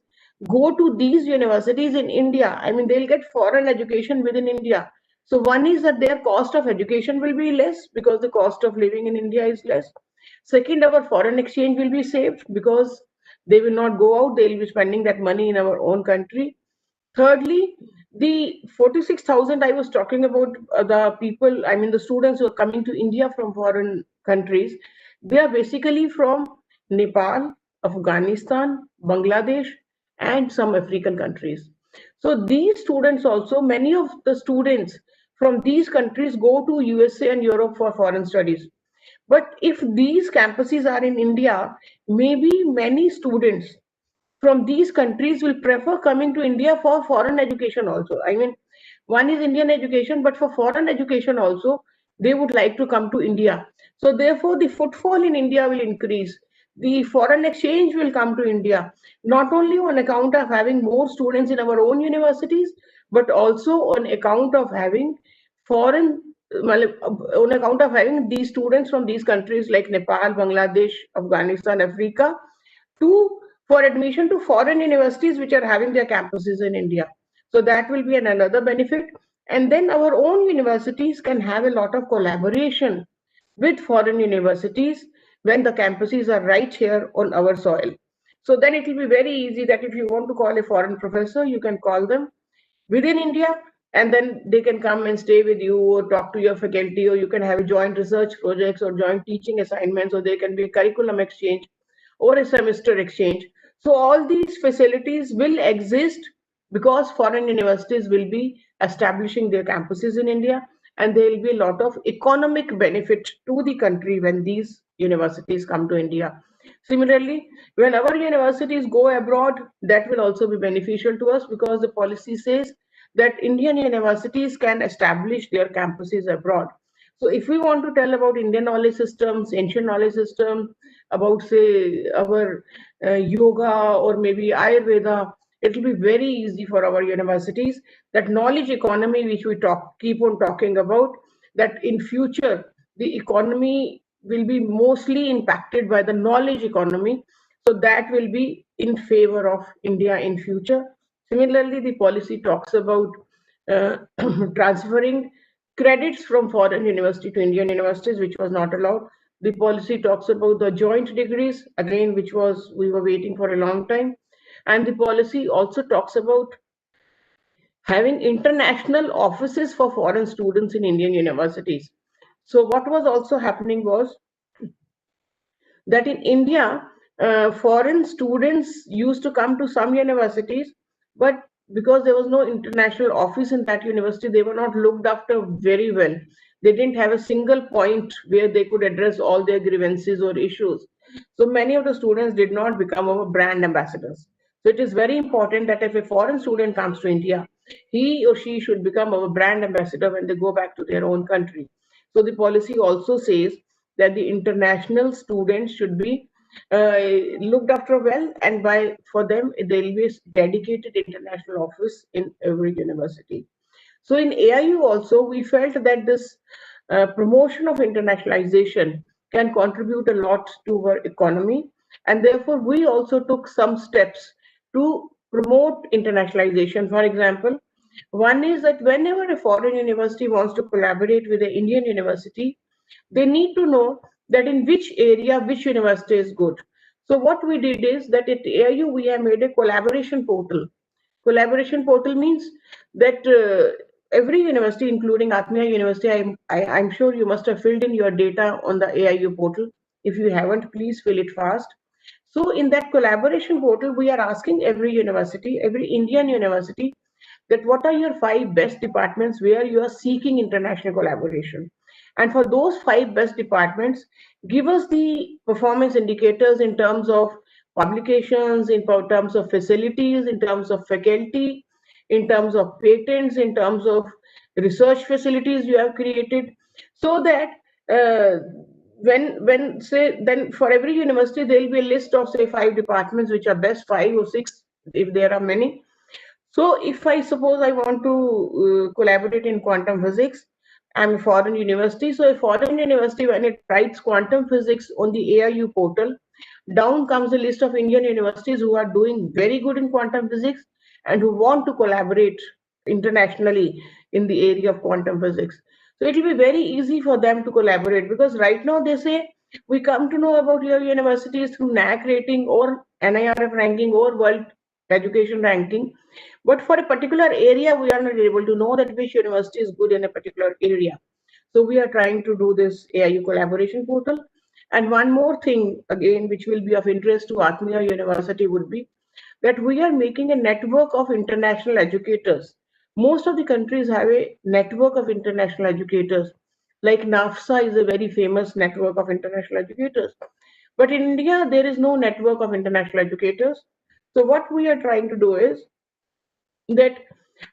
go to these universities in India. I mean, they'll get foreign education within India. So one is that their cost of education will be less because the cost of living in India is less. Second, our foreign exchange will be saved because they will not go out, they'll be spending that money in our own country. Thirdly, the 46,000 I was talking about, the people, I mean, the students who are coming to India from foreign countries, they are basically from Nepal, Afghanistan, Bangladesh, and some African countries. So these students also, many of the students from these countries go to USA and Europe for foreign studies. But if these campuses are in India, maybe many students from these countries will prefer coming to India for foreign education also. I mean, one is Indian education, but for foreign education also, they would like to come to India. So therefore, the footfall in India will increase. The foreign exchange will come to India, not only on account of having more students in our own universities, but also on account of having foreign, on account of having these students from these countries like Nepal, Bangladesh, Afghanistan, Africa, to for admission to foreign universities which are having their campuses in India. So that will be another benefit. And then our own universities can have a lot of collaboration with foreign universities when the campuses are right here on our soil. So then it will be very easy that if you want to call a foreign professor, you can call them within India, and then they can come and stay with you or talk to your faculty, or you can have joint research projects or joint teaching assignments, or there can be a curriculum exchange or a semester exchange. So all these facilities will exist because foreign universities will be establishing their campuses in India, and there will be a lot of economic benefit to the country when these universities come to India. Similarly, when our universities go abroad, that will also be beneficial to us because the policy says that Indian universities can establish their campuses abroad. So if we want to tell about Indian knowledge systems, ancient knowledge systems, about say our yoga or maybe Ayurveda, it will be very easy for our universities. That knowledge economy which we keep on talking about, that in future the economy will be mostly impacted by the knowledge economy. So that will be in favor of India in future. Similarly, the policy talks about transferring credits from foreign university to Indian universities, which was not allowed. The policy talks about the joint degrees, again, which was we were waiting for a long time. And the policy also talks about having international offices for foreign students in Indian universities. So what was also happening was that in India, foreign students used to come to some universities, but because there was no international office in that university, they were not looked after very well. They didn't have a single point where they could address all their grievances or issues. So many of the students did not become our brand ambassadors. So it is very important that if a foreign student comes to India, he or she should become our brand ambassador when they go back to their own country. So the policy also says that the international students should be looked after well, and by for them there will be a dedicated international office in every university. So in AIU also we felt that this promotion of internationalization can contribute a lot to our economy, and therefore we also took some steps to promote internationalization. For example, one is that whenever a foreign university wants to collaborate with an Indian university, they need to know that in which area which university is good. So what we did is that at AIU we have made a collaboration portal. Collaboration portal means that every university, including Atmiya University, I'm sure you must have filled in your data on the AIU portal. If you haven't, please fill it fast. So in that collaboration portal, we are asking every university, every Indian university, that what are your 5 best departments where you are seeking international collaboration. And for those 5 best departments, give us the performance indicators in terms of publications, in terms of facilities, in terms of faculty, in terms of patents, in terms of research facilities you have created, so that when say then for every university there will be a list of say 5 departments which are best, 5 or 6 if there are many. So if I suppose I want to collaborate in quantum physics, I'm a foreign university. So a foreign university, when it writes quantum physics on the AIU portal, down comes a list of Indian universities who are doing very good in quantum physics and who want to collaborate internationally in the area of quantum physics. So it will be very easy for them to collaborate, because right now they say we come to know about your universities through NAC rating or NIRF ranking or World Education ranking. But for a particular area, we are not able to know that which university is good in a particular area. So we are trying to do this AIU collaboration portal. And one more thing, again, which will be of interest to Atmiya University would be that we are making a network of international educators. Most of the countries have a network of international educators. Like NAFSA is a very famous network of international educators. But in India, there is no network of international educators. So what we are trying to do is that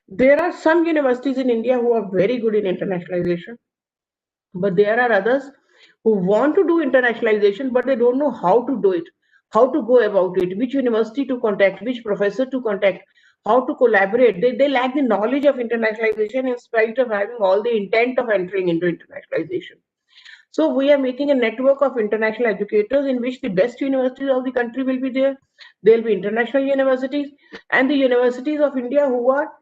there are some universities in India who are very good in internationalization, but there are others who want to do internationalization, but they don't know how to do it, how to go about it, which university to contact, which professor to contact, how to collaborate. They lack the knowledge of internationalization in spite of having all the intent of entering into internationalization. So we are making a network of international educators in which the best universities of the country will be there. There will be international universities and the universities of India who are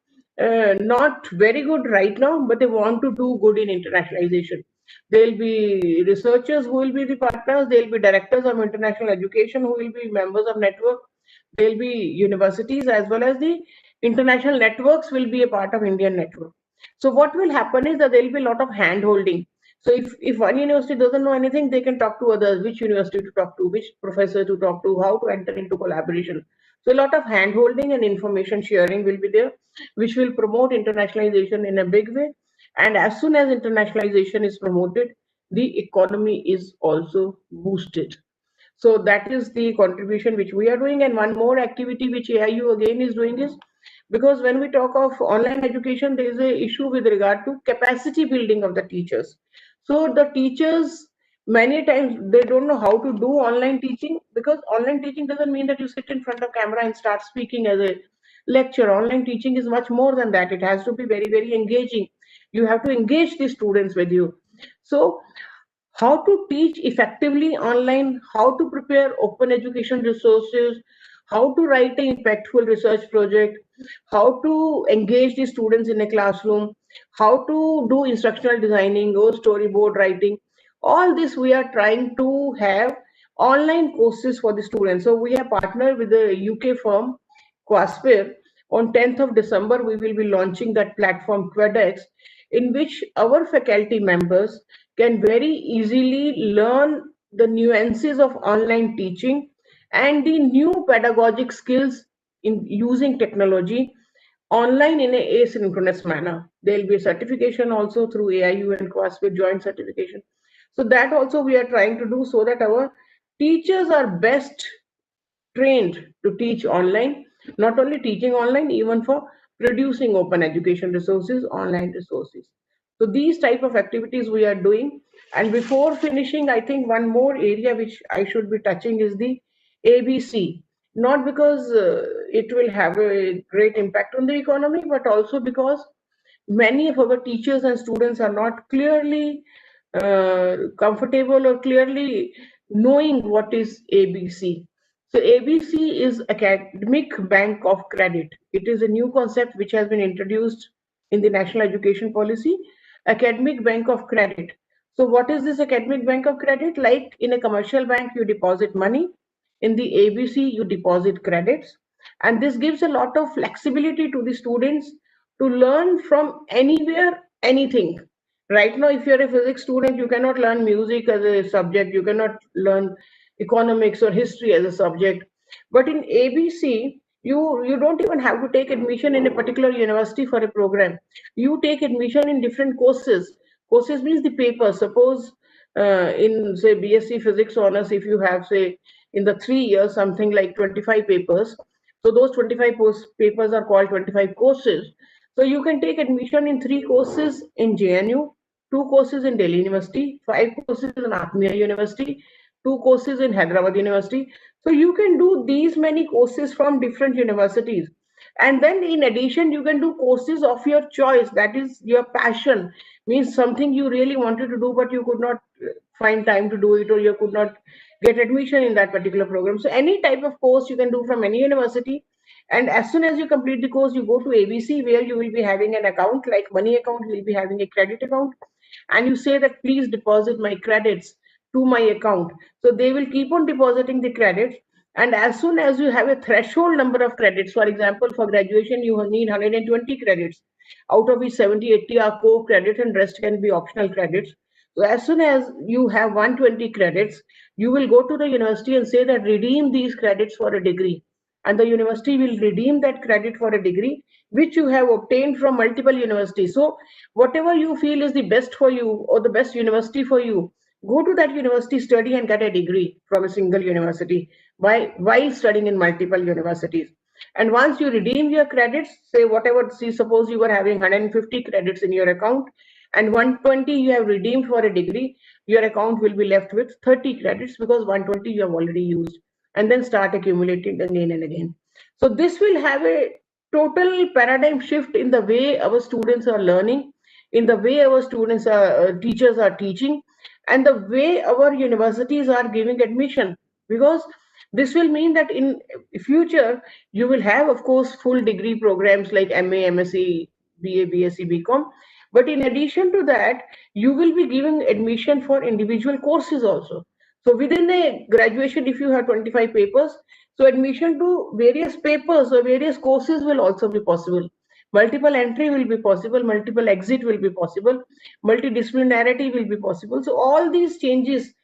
not very good right now, but they want to do good in internationalization. There will be researchers who will be the partners. There will be directors of international education who will be members of network. There will be universities as well as the international networks will be a part of Indian network. So what will happen is that there will be a lot of hand holding. So if one university doesn't know anything, they can talk to others, which university to talk to, which professor to talk to, how to enter into collaboration. So a lot of hand holding and information sharing will be there, which will promote internationalization in a big way. And as soon as internationalization is promoted, the economy is also boosted. So that is the contribution which we are doing. And one more activity which AIU again is doing is, because when we talk of online education, there is a issue with regard to capacity building of the teachers. So the teachers, many times they don't know how to do online teaching, because online teaching doesn't mean that you sit in front of camera and start speaking as a lecture. Online teaching is much more than that. It has to be very, very engaging. You have to engage the students with you. So how to teach effectively online, how to prepare open education resources, how to write an impactful research project, how to engage the students in a classroom, how to do instructional designing or storyboard writing. All this we are trying to have online courses for the students. So we have partnered with a UK firm, Quaspir. On 10th of December, we will be launching that platform QuedX, in which our faculty members can very easily learn the nuances of online teaching and the new pedagogic skills in using technology online in a asynchronous manner. There will be a certification also through AIU and COSPIT joint certification. So that also we are trying to do, so that our teachers are best trained to teach online, not only teaching online, even for producing open education resources, online resources. So these type of activities we are doing. And before finishing, I think one more area which I should be touching is the ABC. Not because it will have a great impact on the economy, but also because many of our teachers and students are not clearly comfortable or clearly knowing what is ABC. So ABC is Academic Bank of Credit. It is a new concept which has been introduced in the National Education Policy, Academic Bank of Credit. So what is this Academic Bank of Credit? Like in a commercial bank, you deposit money. In the ABC, you deposit credits. And this gives a lot of flexibility to the students to learn from anywhere, anything. Right now, if you're a physics student, you cannot learn music as a subject, you cannot learn economics or history as a subject. But in ABC, you don't even have to take admission in a particular university for a program. You take admission in different courses. Courses means the paper. Suppose in say BSc physics honors, if you have say in the 3 years something like 25 papers, so those 25 papers are called 25 courses. So you can take admission in 3 courses in JNU, 2 courses in Delhi University, 5 courses in Atmiya University, 2 courses in Hyderabad University. So you can do these many courses from different universities. And then in addition, you can do courses of your choice. That is your passion, means something you really wanted to do, but you could not find time to do it, or you could not get admission in that particular program. So any type of course you can do from any university. And as soon as you complete the course, you go to ABC, where you will be having an account like money account, you will be having a credit account. And you say that please deposit my credits to my account. So they will keep on depositing the credits. And as soon as you have a threshold number of credits, for example, for graduation, you need 120 credits, out of which 70, 80 are core credit and rest can be optional credits. So as soon as you have 120 credits, you will go to the university and say that redeem these credits for a degree. And the university will redeem that credit for a degree which you have obtained from multiple universities. So whatever you feel is the best for you or the best university for you, go to that university, study and get a degree from a single university while studying in multiple universities. And once you redeem your credits, say whatever, see, suppose you were having 150 credits in your account and 120 you have redeemed for a degree, your account will be left with 30 credits because 120 you have already used, and then start accumulating again and again. So this will have a total paradigm shift in the way our students are learning, in the way our students are teachers are teaching, and the way our universities are giving admission. Because this will mean that in future you will have, of course, full degree programs like MA, MSc, BA, BSc, BCom. But in addition to that, you will be giving admission for individual courses also. So within a graduation, if you have 25 papers, so admission to various papers or various courses will also be possible. Multiple entry will be possible, multiple exit will be possible, multidisciplinarity will be possible. So all these changes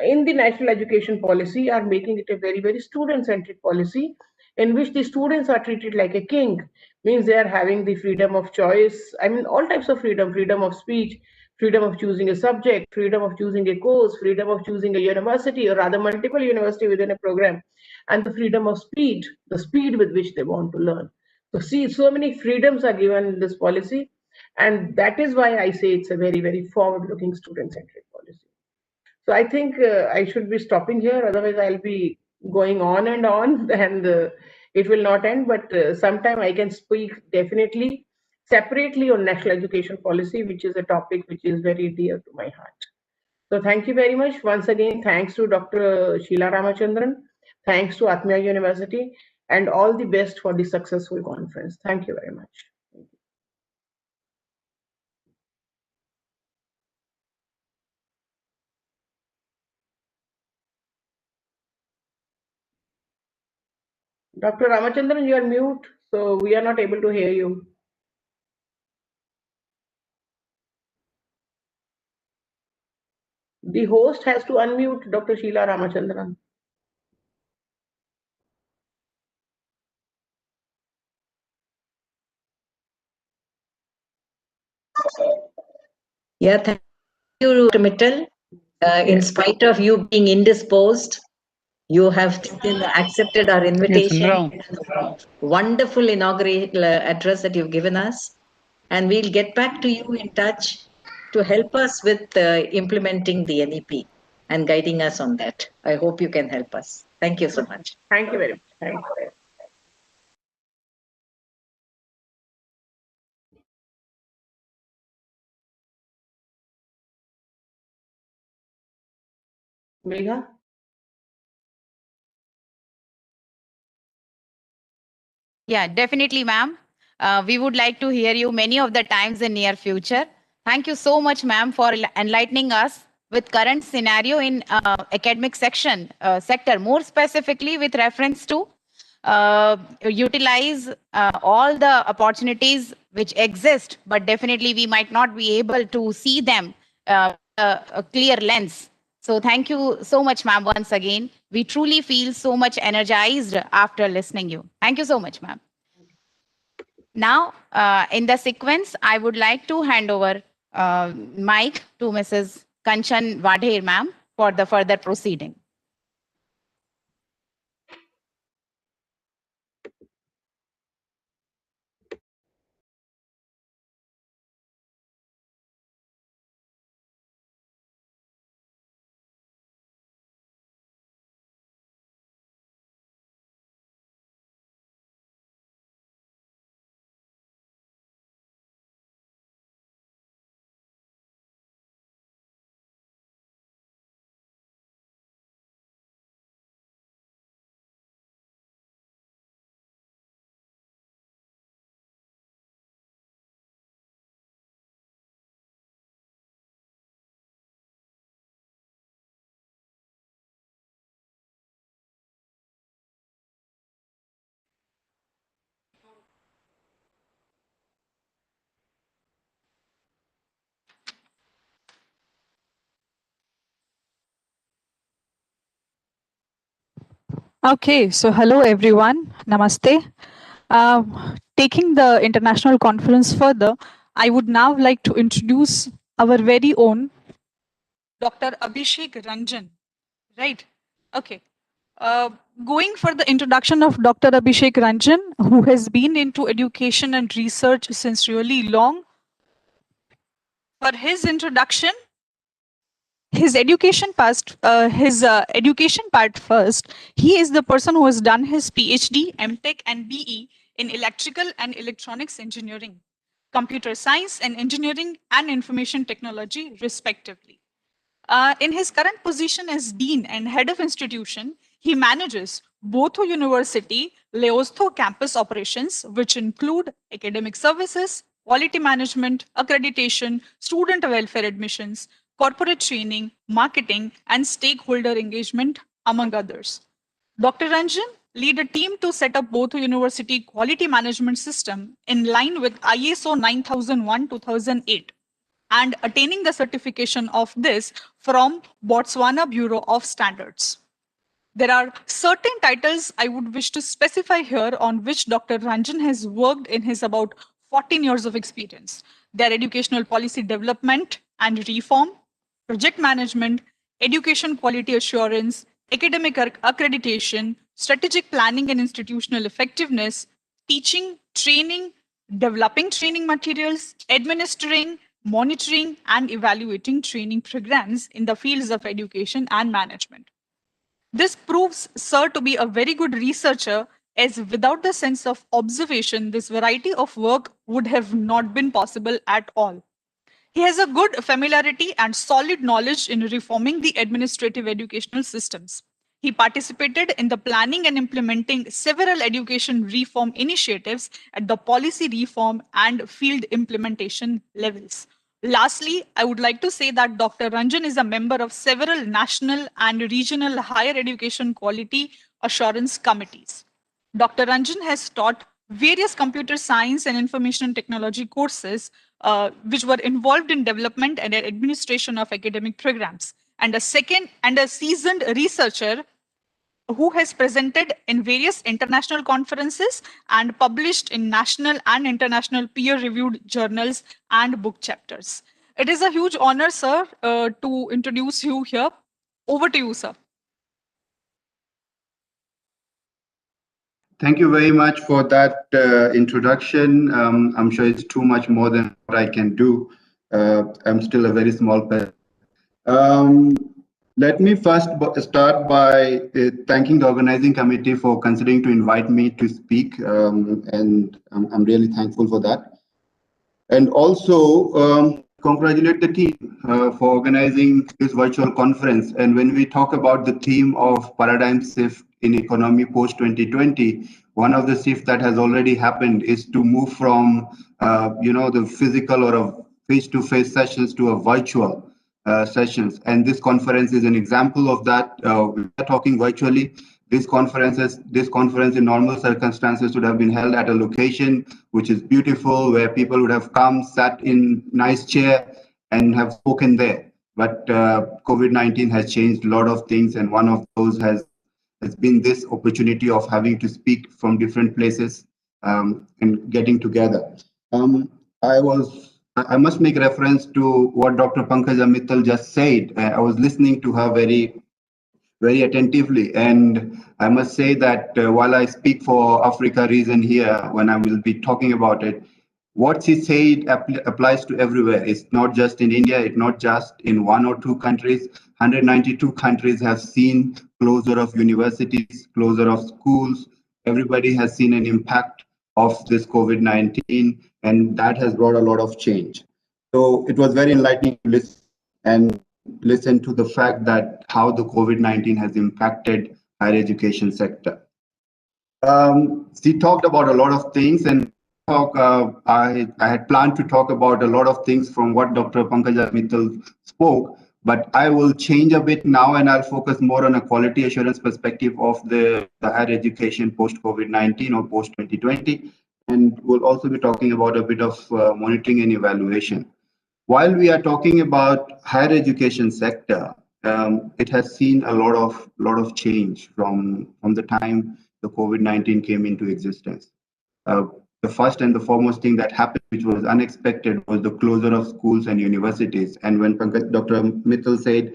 in the national education policy are making it a very, very student-centric policy, in which the students are treated like a king. Means they are having the freedom of choice. I mean, all types of freedom, freedom of speech, freedom of choosing a subject, freedom of choosing a course, freedom of choosing a university, or rather multiple university within a program, and the freedom of speed, the speed with which they want to learn. So see, so many freedoms are given in this policy, and that is why I say it's a very, very forward-looking student-centric policy. So I think I should be stopping here, otherwise I'll be going on, and it will not end. But sometime I can speak definitely separately on national education policy, which is a topic which is very dear to my heart. So thank you very much. Once again, thanks to Dr. Sheila Ramachandran, thanks to Atmiya University, and all the best for the successful conference. Thank you very much. Dr. Ramachandran, you are mute, so we are not able to hear you. The host has to unmute Dr. Sheila Ramachandran. Yeah, thank you, Dr. Mittal. In spite of you being indisposed, you have accepted our invitation. Wonderful inaugural address that you've given us. And we'll get back to you in touch to help us with implementing the NEP and guiding us on that. I hope you can help us. Thank you so much. Thank you very much. Thank you. Megha? Yeah, definitely, ma'am. We would like to hear you many of the times in near future. Thank you so much, ma'am, for enlightening us with current scenario in academic sector, more specifically with reference to utilize all the opportunities which exist, but definitely we might not be able to see them a clear lens. So thank you so much, ma'am, once again. We truly feel so much energized after listening you. Thank you so much, ma'am. Now, in the sequence, I would like to hand over mic to Mrs. Kanchan Vadher, ma'am, for the further proceeding. Okay, so hello everyone, namaste. Taking the international conference further, I would now like to introduce our very own Dr. Abhishek Ranjan, right? Okay. Uh, Going for the introduction of Dr. Abhishek Ranjan, who has been into education and research since really long. For his introduction, his education part first. He is the person who has done his PhD, MTech, and BE in electrical and electronics engineering, computer science and engineering, and information technology, respectively. In his current position as dean and head of institution, he manages Botho University Leostho campus operations, which include academic services, quality management, accreditation, student welfare admissions, corporate training, marketing, and stakeholder engagement, among others. Dr. Ranjan lead a team to set up Botho University quality management system in line with ISO 9001-2008 and attaining the certification of this from Botswana Bureau of Standards. There are certain titles I would wish to specify here on which Dr. Ranjan has worked in his about 14 years of experience. Their educational policy development, and reform, project management, education quality assurance, academic accreditation, strategic planning and institutional effectiveness, teaching, training, developing training materials, administering, monitoring, and evaluating training programs in the fields of education and management. This proves Sir to be a very good researcher, as without the sense of observation, this variety of work would have not been possible at all. He has a good familiarity and solid knowledge in reforming the administrative educational systems. He participated in the planning and implementing several education reform initiatives at the policy reform and field implementation levels. Lastly, I would like to say that Dr. Ranjan is a member of several national and regional higher education quality assurance committees. Dr. Ranjan has taught various computer science and information technology courses which were involved in development and administration of academic programs. And a seasoned researcher who has presented in various international conferences and published in national and international peer-reviewed journals and book chapters. It is a huge honor, sir, to introduce you here. Over to you, sir. Thank you very much for that introduction. I'm sure it's too much more than what I can do. I'm still a very small person. Let me first start by thanking the organizing committee for considering to invite me to speak, and I'm really thankful for that. And also congratulate the team for organizing this virtual conference. And when we talk about the theme of paradigm shift in economy post 2020, one of the shifts that has already happened is to move from the physical or a face-to-face sessions to a virtual sessions. And this conference is an example of that. We are talking virtually. This conference in normal circumstances would have been held at a location which is beautiful, where people would have come, sat in nice chair, and have spoken there. But COVID-19 has changed a lot of things, and one of those has been this opportunity of having to speak from different places and getting together. I must make reference to what Dr. Pankaja Mittal just said. I was listening to her very attentively, and I must say that while I speak for Africa region here, when I will be talking about it, what she said applies to everywhere. It's not just in India, it's not just in one or two countries. 192 countries have seen closure of universities, closure of schools. Everybody has seen an impact of this COVID-19, and that has brought a lot of change. So it was very enlightening to listen to the fact that how the COVID-19 has impacted higher education sector. She talked about a lot of things, and I had planned to talk about a lot of things from what Dr. Pankaja Mittal spoke, but I will change a bit now, and I'll focus more on a quality assurance perspective of the higher education post-COVID-19 or post-2020, and we'll also be talking about a bit of monitoring and evaluation. While we are talking about higher education sector, it has seen a lot of change from the time the COVID-19 came into existence. The first and the foremost thing that happened, which was unexpected, was the closure of schools and universities. And when Dr. Mittal said,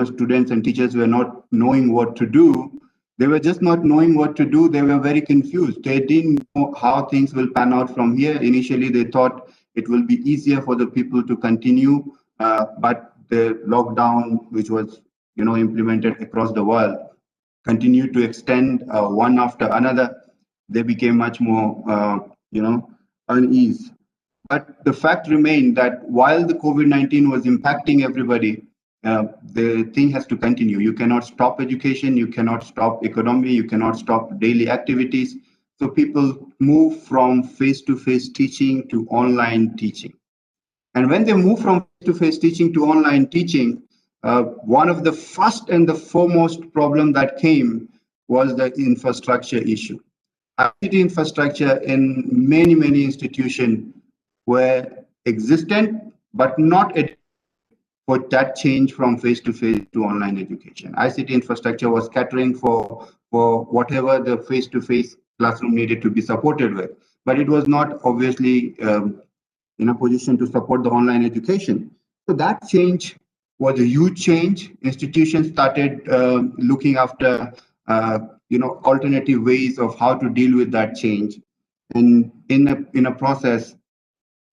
students and teachers were not knowing what to do, they were just not knowing what to do. They were very confused. They didn't know how things will pan out from here. Initially, they thought it will be easier for the people to continue, but the lockdown, which was implemented across the world, continued to extend one after another. They became much more unease. But the fact remained that while the COVID-19 was impacting everybody, the thing has to continue. You cannot stop education, you cannot stop economy, you cannot stop daily activities. So people move from face-to-face teaching to online teaching. And when they move from face-to-face teaching to online teaching, one of the first and the foremost problem that came was the infrastructure issue. ICT infrastructure in many institutions were existent, but not for that change from face-to-face to online education. ICT infrastructure was catering for whatever the face-to-face classroom needed to be supported with, but it was not obviously in a position to support the online education. So that change was a huge change. Institutions started looking after, alternative ways of how to deal with that change, and in a process,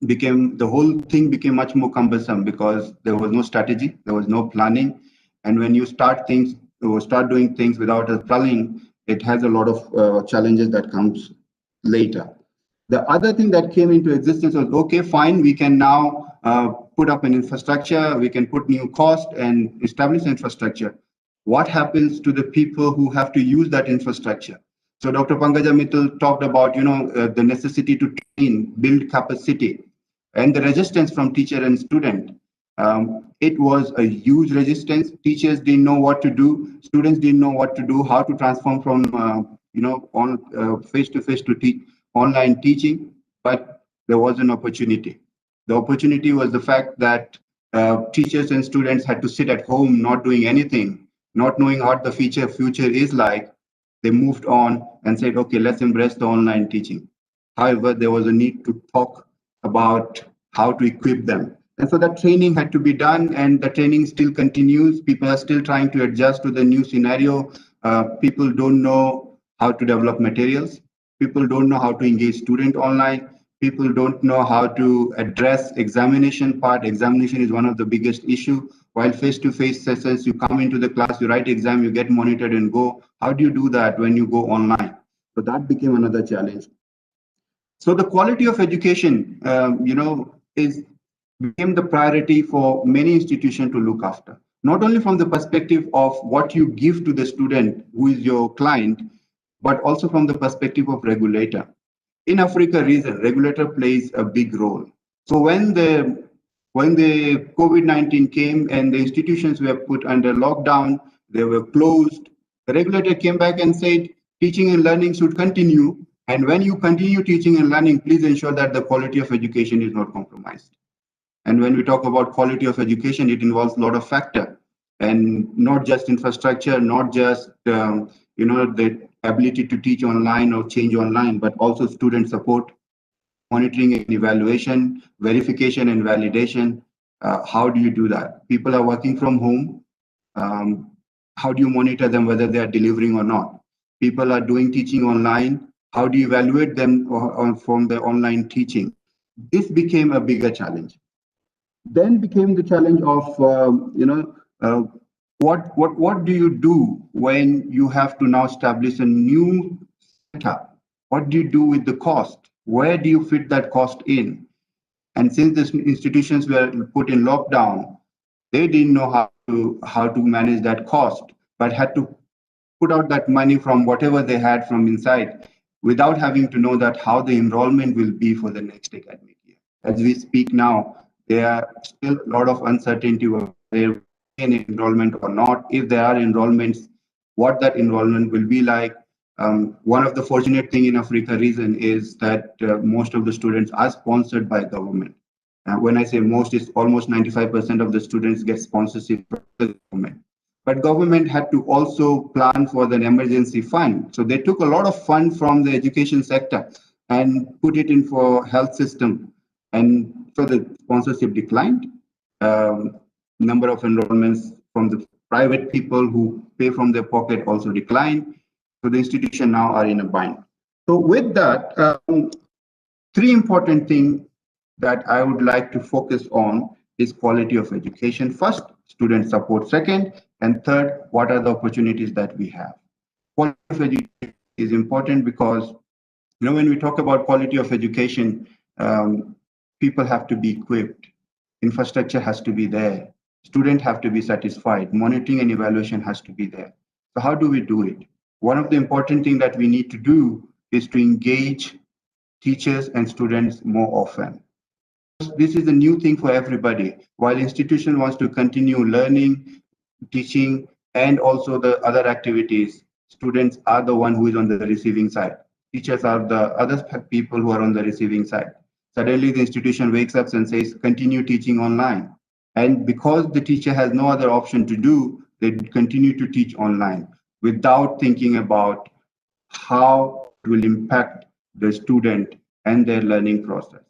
the whole thing became much more cumbersome because there was no strategy, there was no planning, and when you start things or start doing things without a planning, it has a lot of challenges that comes later. The other thing that came into existence was, okay, fine, we can now put up an infrastructure, we can put new cost and establish infrastructure. What happens to the people who have to use that infrastructure? So Dr. Pankaja Mittal talked about, the necessity to train, build capacity, and the resistance from teacher and student. It was a huge resistance. Teachers didn't know what to do. Students didn't know what to do, how to transform from, on face-to-face to online teaching, but there was an opportunity. The opportunity was the fact that teachers and students had to sit at home, not doing anything, not knowing what the future is like. They moved on and said, okay, let's embrace the online teaching. However, there was a need to talk about how to equip them. And so that training had to be done, and the training still continues. People are still trying to adjust to the new scenario. People don't know how to develop materials. People don't know how to engage student online. People don't know how to address examination part. Examination is one of the biggest issue. While face-to-face sessions, you come into the class, you write exam, you get monitored and go. How do you do that when you go online? So that became another challenge. So the quality of education, became the priority for many institutions to look after. Not only from the perspective of what you give to the student who is your client, but also from the perspective of regulator. In Africa region, regulator plays a big role. So when the COVID-19 came and the institutions were put under lockdown, they were closed, the regulator came back and said, teaching and learning should continue. And when you continue teaching and learning, please ensure that the quality of education is not compromised. And when we talk about quality of education, it involves a lot of factors, and not just infrastructure, not just the ability to teach online or change online, but also student support, monitoring and evaluation, verification and validation. How do you do that? People are working from home. How do you monitor them whether they are delivering or not? People are doing teaching online. How do you evaluate them from the online teaching? This became a bigger challenge. Then became the challenge of what do you do when you have to now establish a new setup? What do you do with the cost? Where do you fit that cost in? And since these institutions were put in lockdown, they didn't know how to manage that cost, but had to put out that money from whatever they had from inside, without having to know that how the enrollment will be for the next academic year. As we speak now, there are still a lot of uncertainty whether there will be an enrollment or not. If there are enrollments, what that enrollment will be like. One of the fortunate thing in Africa region is that most of the students are sponsored by government. When I say most, it's almost 95% of the students get sponsorship from the government. But government had to also plan for the emergency fund. So they took a lot of fund from the education sector and put it in for health system. And so the sponsorship declined. Number of enrollments from the private people who pay from their pocket also declined. So the institution now are in a bind. So with that, three important things that I would like to focus on is quality of education first, student support second, and third, what are the opportunities that we have. Quality of education is important because when we talk about quality of education, people have to be equipped, infrastructure has to be there, students have to be satisfied, monitoring and evaluation has to be there. So how do we do it? One of the important things that we need to do is to engage teachers and students more often. This is a new thing for everybody. While institution wants to continue learning, teaching, and also the other activities, students are the one who is on the receiving side. Teachers are the other people who are on the receiving side. Suddenly the institution wakes up and says, continue teaching online. And because the teacher has no other option to do, they continue to teach online without thinking about how it will impact the student and their learning process.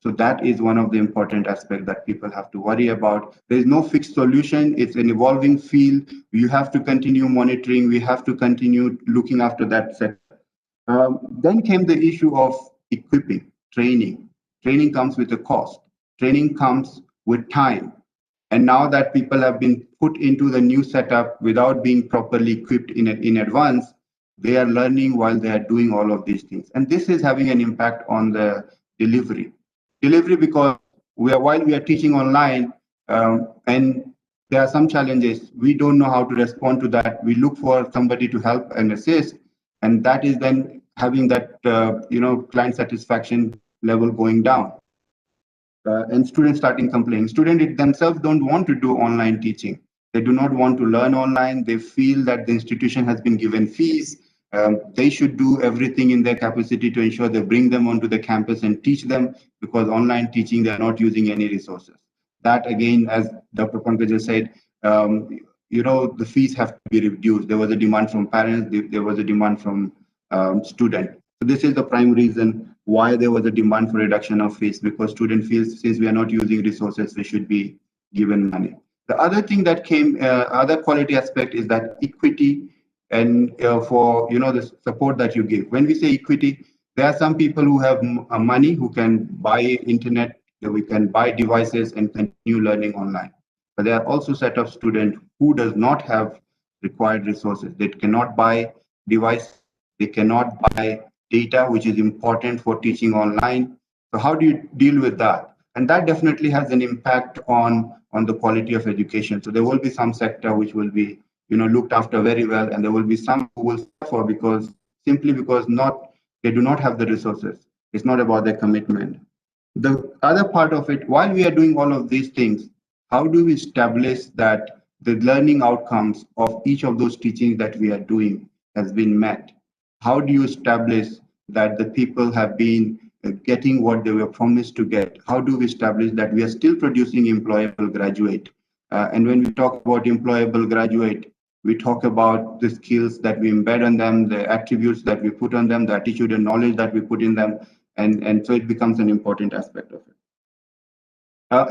So that is one of the important aspects that people have to worry about. There is no fixed solution. It's an evolving field. You have to continue monitoring. We have to continue looking after that sector. Then came the issue of equipping, training. Training comes with a cost. Training comes with time. And now that people have been put into the new setup without being properly equipped in advance, they are learning while they are doing all of these things. And this is having an impact on the delivery. Delivery because while we are teaching online, and there are some challenges, we don't know how to respond to that. We look for somebody to help and assist, and that is then having that client satisfaction level going down. And students starting complaining. Students themselves don't want to do online teaching. They do not want to learn online. They feel that the institution has been given fees. They should do everything in their capacity to ensure they bring them onto the campus and teach them, because online teaching, they're not using any resources. That again, as Dr. Pankaj said, the fees have to be reduced. There was a demand from parents. There was a demand from students. So this is the prime reason why there was a demand for reduction of fees, because student feels since we are not using resources, we should be given money. The other thing that came, other quality aspect is that equity and for the support that you give. When we say equity, there are some people who have money who can buy internet, we can buy devices and continue learning online. But there are also set of students who does not have required resources. They cannot buy device, they cannot buy data, which is important for teaching online. So how do you deal with that? And that definitely has an impact on the quality of education. So there will be some sector which will be looked after very well, and there will be some who will suffer simply because they do not have the resources. It's not about their commitment. The other part of it, while we are doing all of these things, how do we establish that the learning outcomes of each of those teachings that we are doing has been met? How do you establish that the people have been getting what they were promised to get? How do we establish that we are still producing employable graduate? And when we talk about employable graduate, we talk about the skills that we embed on them, the attributes that we put on them, the attitude and knowledge that we put in them, and so it becomes an important aspect of it.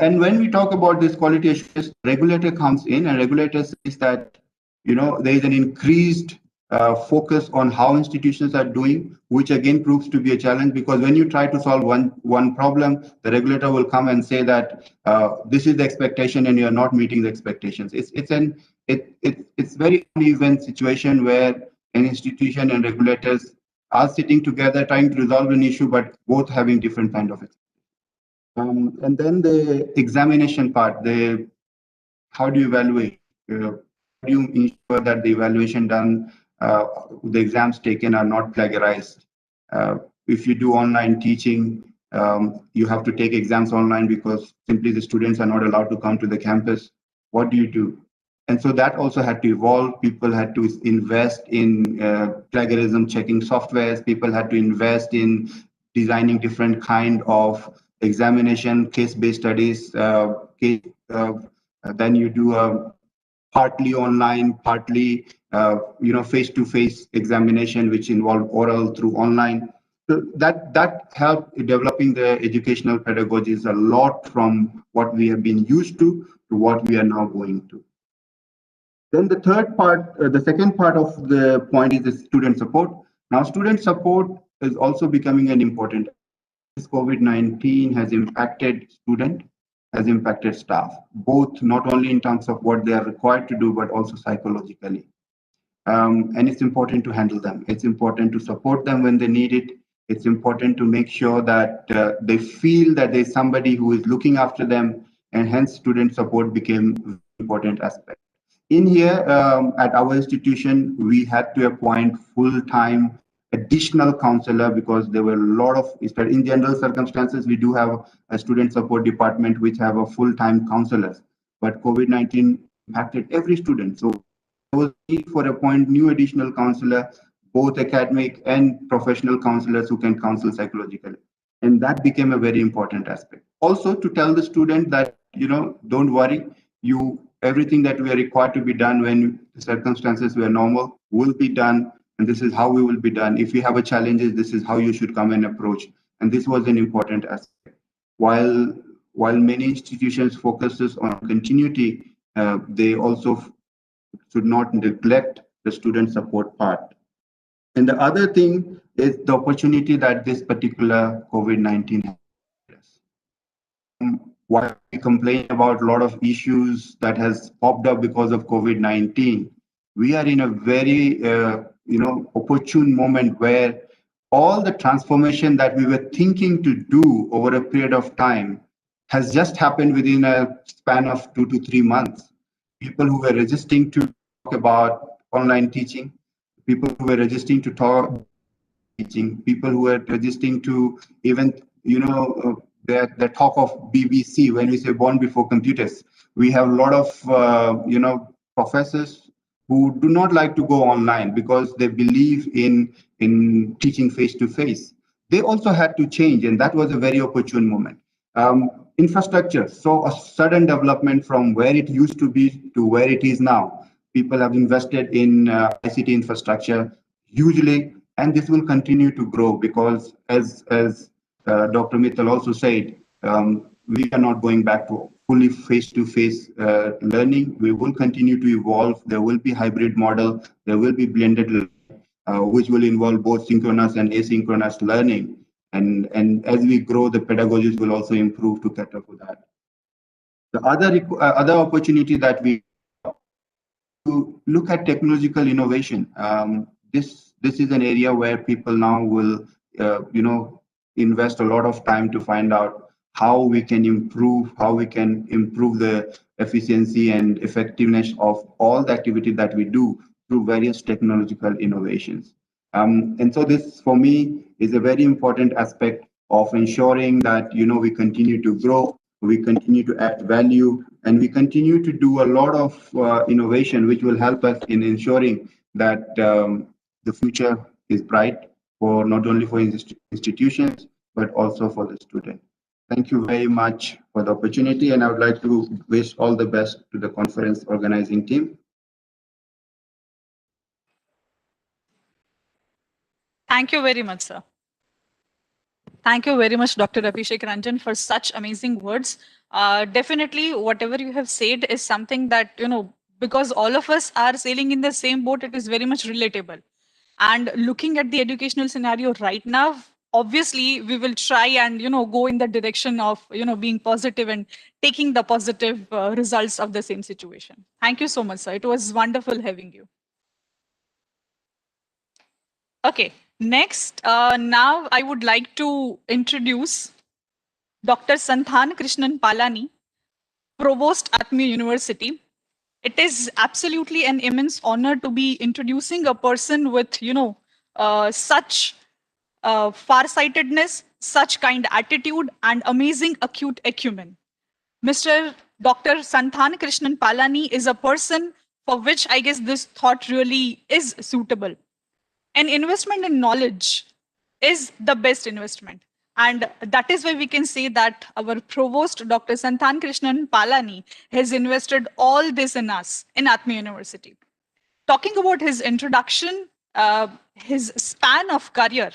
And when we talk about this quality assurance, regulator comes in, and regulator says that there is an increased focus on how institutions are doing, which again proves to be a challenge, because when you try to solve one problem, the regulator will come and say that this is the expectation and you are not meeting the expectations. It's very uneven situation where an institution and regulators are sitting together trying to resolve an issue, but both having different kind of expectations. And then the examination part, how do you evaluate? How do you ensure that the evaluation done, the exams taken are not plagiarized? If you do online teaching, you have to take exams online because simply the students are not allowed to come to the campus. What do you do? And so that also had to evolve. People had to invest in plagiarism checking softwares. People had to invest in designing different kind of examination, case-based studies. Then you do a partly online, partly face-to-face examination, which involved oral through online. So that helped developing the educational pedagogies a lot from what we have been used to what we are now going to. Then the third part, the second part of the point is the student support. Now, student support is also becoming an important. COVID-19 has impacted student, has impacted staff, both not only in terms of what they are required to do, but also psychologically. And it's important to handle them. It's important to support them when they need it. It's important to make sure that they feel that there's somebody who is looking after them, and hence student support became an important aspect. In here, at our institution, we had to appoint full-time additional counselor because there were a lot of, in general circumstances, we do have a student support department which have a full-time counselors, but COVID-19 impacted every student. So there was a need for appoint new additional counselor, both academic and professional counselors who can counsel psychologically. And that became a very important aspect. Also to tell the student that, don't worry, everything that we are required to be done when the circumstances were normal will be done, and this is how we will be done. If you have a challenges, this is how you should come and approach. And this was an important aspect. while many institutions focuses on continuity, they also should not neglect the student support part. And the other thing is the opportunity that this particular COVID-19 has. While we complain about a lot of issues that has popped up because of COVID-19, we are in a very opportune moment where all the transformation that we were thinking to do over a period of time has just happened within a span of 2 to 3 months. People who were resisting to talk about online teaching, people who were resisting to talk teaching, people who were resisting to even, the talk of BBC when we say born before computers. We have a lot of, professors who do not like to go online because they believe in teaching face to face. They also had to change, and that was a very opportune moment. Infrastructure saw a sudden development from where it used to be to where it is now. People have invested in ICT infrastructure hugely, and this will continue to grow because, as Dr. Mittal also said, we are not going back to fully face-to-face learning. We will continue to evolve. There will be hybrid model. There will be blended learning, which will involve both synchronous and asynchronous learning. And as we grow, the pedagogies will also improve to cater for that. The other opportunity that we to look at technological innovation. This is an area where people now will invest a lot of time to find out how we can improve the efficiency and effectiveness of all the activity that we do through various technological innovations. And so this, for me, is a very important aspect of ensuring that we continue to grow, we continue to add value, and we continue to do a lot of innovation, which will help us in ensuring that the future is bright for not only for institutions, but also for the student. Thank you very much for the opportunity, and I would like to wish all the best to the conference organizing team. Thank you very much, sir. Thank you very much, Dr. Abhishek Ranjan, for such amazing words. Definitely, whatever you have said is something that, because all of us are sailing in the same boat, it is very much relatable. And looking at the educational scenario right now, obviously, we will try and, go in the direction of, being positive and taking the positive results of the same situation. Thank you so much, sir. It was wonderful having you. Okay, next, now I would like to introduce Dr. Santhan Krishnan Palani, Provost, Atmiya University. It is absolutely an immense honor to be introducing a person with, such farsightedness, such kind attitude, and amazing acute acumen. Mr. Dr. Santhan Krishnan Palani is a person for which I guess this thought really is suitable. An investment in knowledge is the best investment. And that is why we can say that our provost, Dr. Santhan Krishnan Palani, has invested all this in us in Atmiya University. Talking about his introduction, his span of career,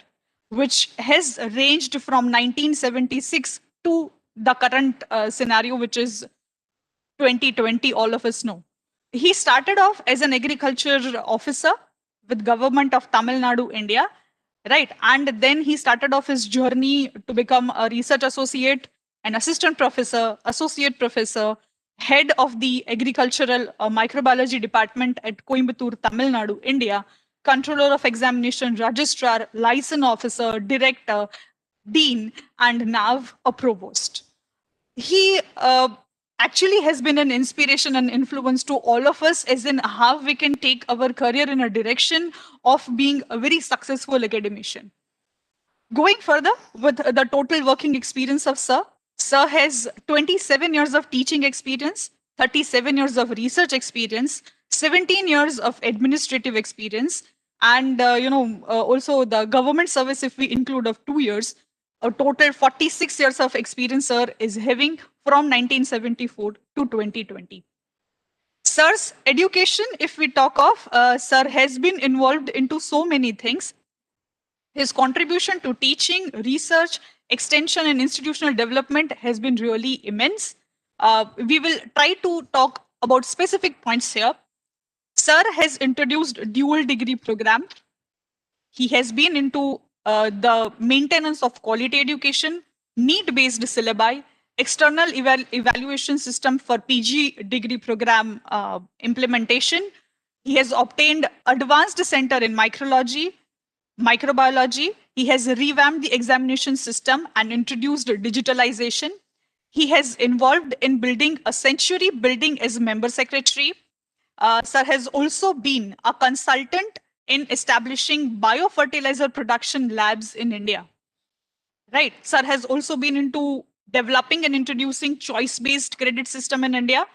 which has ranged from 1976 to the current scenario, which is 2020, all of us know. He started off as an agriculture officer with government of Tamil Nadu, India, right? And then he started off his journey to become a research associate, an assistant professor, associate professor, head of the agricultural microbiology department at Coimbatore, Tamil Nadu, India, controller of examination, registrar, license officer, director, dean, and now a provost. He actually has been an inspiration and influence to all of us, as in how we can take our career in a direction of being a very successful academician. Going further with the total working experience of Sir, Sir has 27 years of teaching experience, 37 years of research experience, 17 years of administrative experience, and also the government service, if we include, of 2 years. A total 46 years of experience Sir is having from 1974 to 2020. Sir's education, if we talk of, Sir has been involved into so many things. His contribution to teaching, research, extension and institutional development has been really immense. We will try to talk about specific points here. Sir has introduced dual degree program. He has been into the maintenance of quality education, need-based syllabi, external evaluation system for PG degree program implementation. He has obtained advanced center in microbiology. He has revamped the examination system and introduced digitalization. He has involved in building a century building as member secretary. Sir has also been a consultant in establishing biofertilizer production labs in India. Right. Sir has also been into developing and introducing choice-based credit system in India,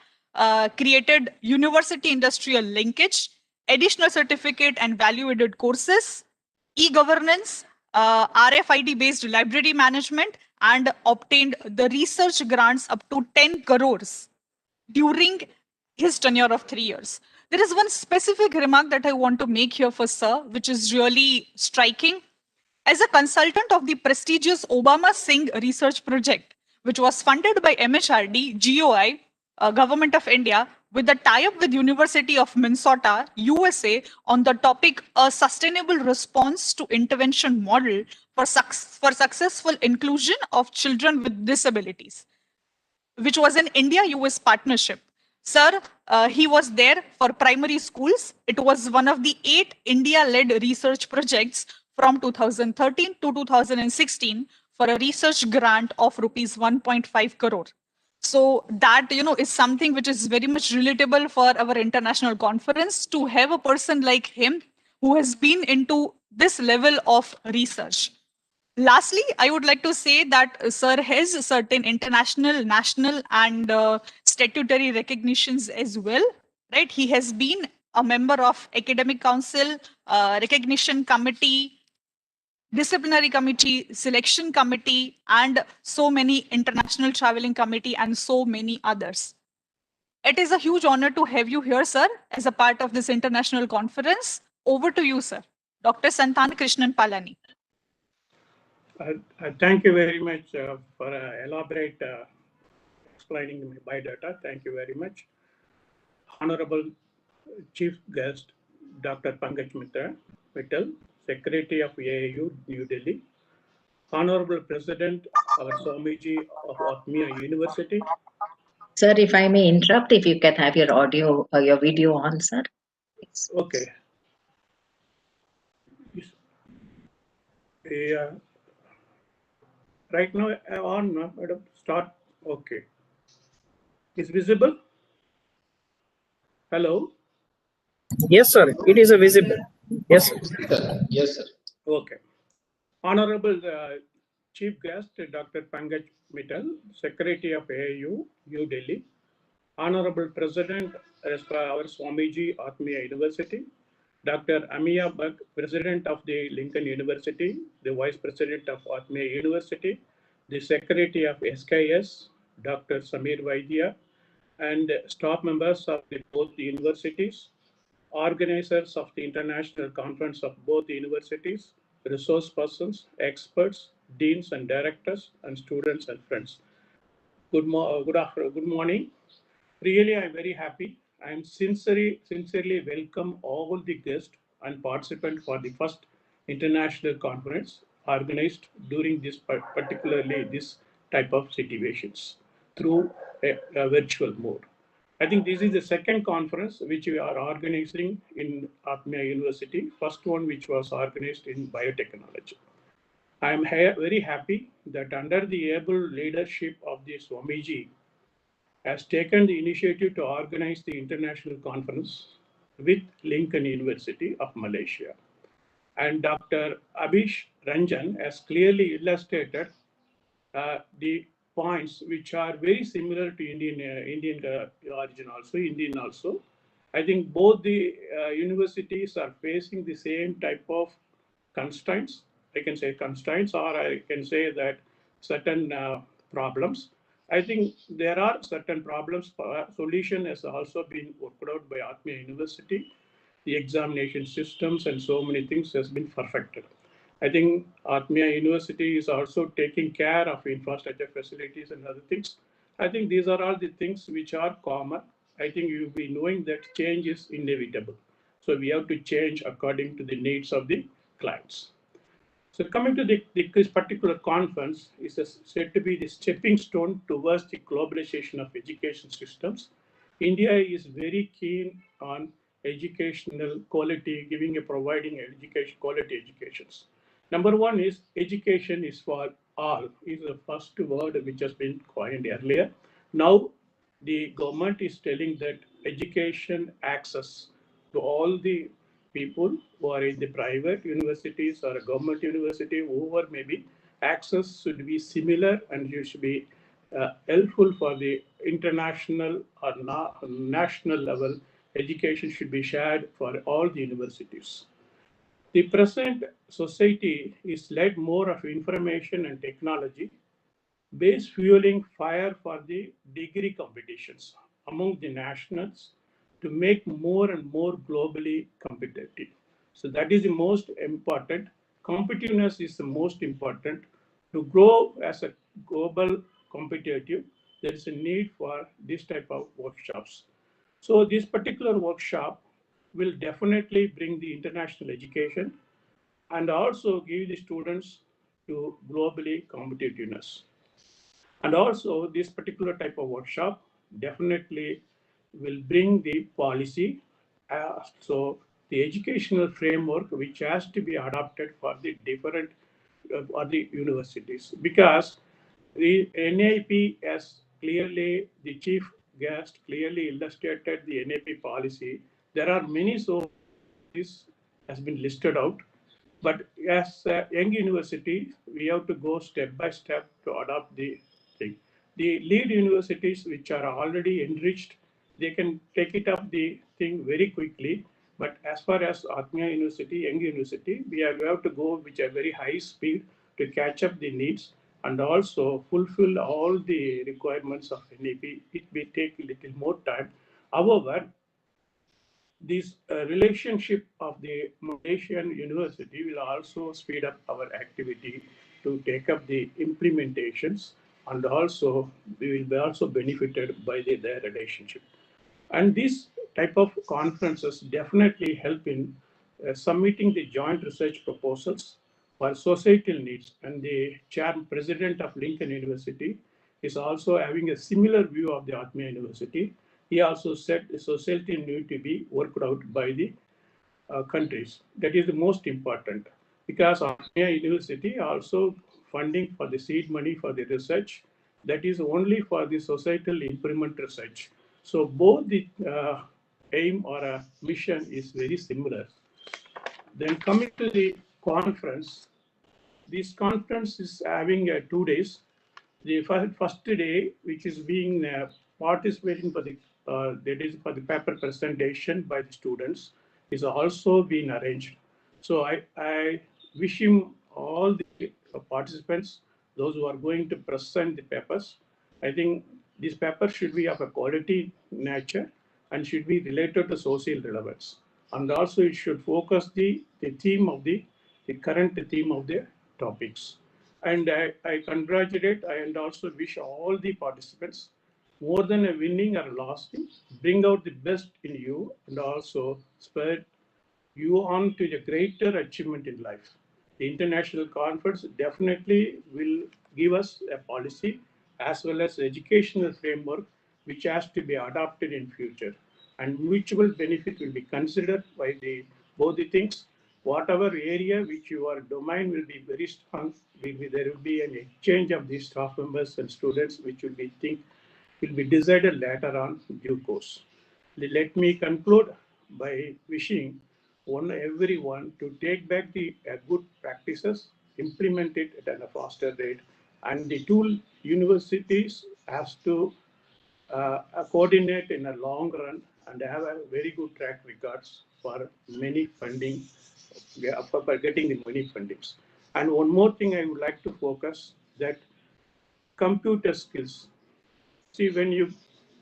created university industrial linkage, additional certificate and value-added courses, e-governance, RFID-based library management, and obtained the research grants up to 10 crores during his tenure of 3 years. There is one specific remark that I want to make here for Sir, which is really striking. As a consultant of the prestigious Obama Singh Research Project, which was funded by MHRD, GOI, Government of India, with a tie-up with University of Minnesota, USA, on the topic A Sustainable Response to Intervention Model for Successful Inclusion of Children with Disabilities, which was an India-US partnership. Sir, he was there for primary schools. It was one of the 8 India-led research projects from 2013 to 2016 for a research grant of rupees 1.5 crore. So that, is something which is very much relatable for our international conference, to have a person like him who has been into this level of research. Lastly, I would like to say that Sir has certain international, national, and statutory recognitions as well. Right? He has been a member of Academic Council, Recognition Committee, Disciplinary Committee, Selection Committee, and so many international traveling committee, and so many others. It is a huge honor to have you here, sir, as a part of this international conference. Over to you, sir. Dr. Santan Krishnan Palani. Thank you very much for elaborate explaining my biodata. Thank you very much. Honorable Chief Guest, Dr. Pankaj Mittal, Secretary of AIU, New Delhi. Honorable President, our Swamiji of Atmiya University. Sir, if I may interrupt, if you can have your audio or your video on, sir. Please. Okay. Yeah. Right now, on, madam, start. Okay. Is visible? Hello? Yes, sir. It is visible. Yes, sir. Yes, sir. Okay. Honorable Chief Guest, Dr. Pankaj Mittal, Secretary of AIU, New Delhi. Honorable President, our Swamiji, Atmiya University. Dr. Atmiya Bug, President of the Lincoln University, the Vice President of Atmiya University, the Secretary of SKS, Dr. Samir Vaidya, and staff members of both the universities, organizers of the international conference of both the universities, resource persons, experts, deans and directors, and students and friends. Good morning. Really, I'm very happy. I'm sincerely welcome all the guests and participants for the first international conference organized during this particularly this type of situations through a virtual mode. I think this is the second conference which we are organizing in Atmiya University. First one which was organized in biotechnology. I am very happy that under the able leadership of the Swamiji has taken the initiative to organize the international conference with Lincoln University of Malaysia. And Dr. Abhish Ranjan has clearly illustrated the points which are very similar to Indian origin also, Indian also. I think both the universities are facing the same type of constraints. I can say constraints, or I can say that certain problems. I think there are certain problems. Solution has also been worked out by Atmiya University. The examination systems and so many things has been perfected. I think Atmiya University is also taking care of infrastructure facilities and other things. I think these are all the things which are common. I think you'll be knowing that change is inevitable. So we have to change according to the needs of the clients. So coming to this particular conference is said to be the stepping stone towards the globalization of education systems. India is very keen on educational quality, providing education, quality educations. Number one is education is for all, is the first word which has been coined earlier. Now the government is telling that education access to all the people who are in the private universities or a government university, whoever may be, access should be similar and it should be helpful for the international or national level. Education should be shared for all the universities. The present society is led more of information and technology based fueling fire for the degree competitions among the nationals to make more and more globally competitive. So that is the most important. Competitiveness is the most important. To grow as a global competitive, there is a need for this type of workshops. So this particular workshop will definitely bring the international education and also give the students to globally competitiveness. And also this particular type of workshop definitely will bring the policy. So the educational framework which has to be adopted for the different or the universities, because the NAP has clearly, the chief guest clearly illustrated the NAP policy. There are many, so this has been listed out. But as a young university, we have to go step by step to adopt the thing. The lead universities which are already enriched, they can take it up the thing very quickly. But as far as Atmiya University, young university, we have to go with a very high speed to catch up the needs and also fulfill all the requirements of NAP. It may take a little more time. However, this relationship of the Malaysian university will also speed up our activity to take up the implementations, and also we will be also benefited by their relationship. And this type of conferences definitely help in submitting the joint research proposals for societal needs. And the president of Lincoln University is also having a similar view of the Atmiya University. He also said the society need to be worked out by the countries. That is the most important, because Atmiya University also funding for the seed money for the research. That is only for the societal improvement research. So both the aim or a mission is very similar. Then coming to the conference, this conference is having 2 days. The first day, which is being participating for the that is for the paper presentation by the students, is also being arranged. So I wish him all the participants, those who are going to present the papers. I think this paper should be of a quality nature and should be related to social relevance. And also it should focus the theme of the current theme of the topics. And I congratulate and also wish all the participants, more than a winning or losing, bring out the best in you and also spur you on to the greater achievement in life. The international conference definitely will give us a policy as well as educational framework which has to be adopted in future, and mutual benefit will be considered by the both the things. Whatever area which your domain will be very strong, there will be an exchange of these staff members and students which will be decided later on due course. Let me conclude by wishing everyone to take back the good practices, implement it at a faster rate, and the two universities has to coordinate in a long run and have a very good track records for many funding, for getting the money fundings. And one more thing I would like to focus that computer skills. See, when you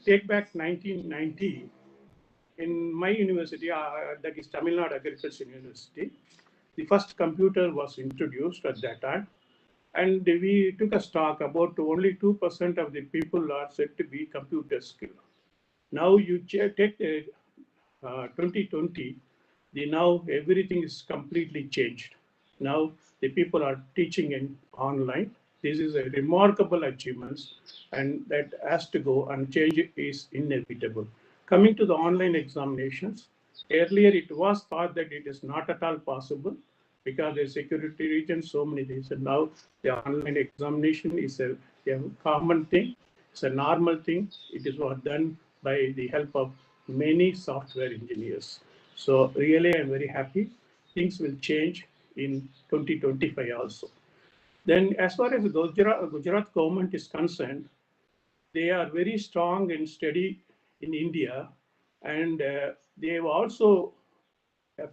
take back 1990, in my university, that is Tamil Nadu Agriculture University, the first computer was introduced at that time. And we took a stock about only 2% of the people are said to be computer skilled. Now you take 2020, now everything is completely changed. Now the people are teaching in online. This is a remarkable achievement, and that has to go, and change is inevitable. Coming to the online examinations, earlier it was thought that it is not at all possible because the security reasons, so many things. And now the online examination is a common thing. It's a normal thing. It is done by the help of many software engineers. So really, I'm very happy. Things will change in 2025 also. Then as far as the Gujarat government is concerned, they are very strong and steady in India, and they have also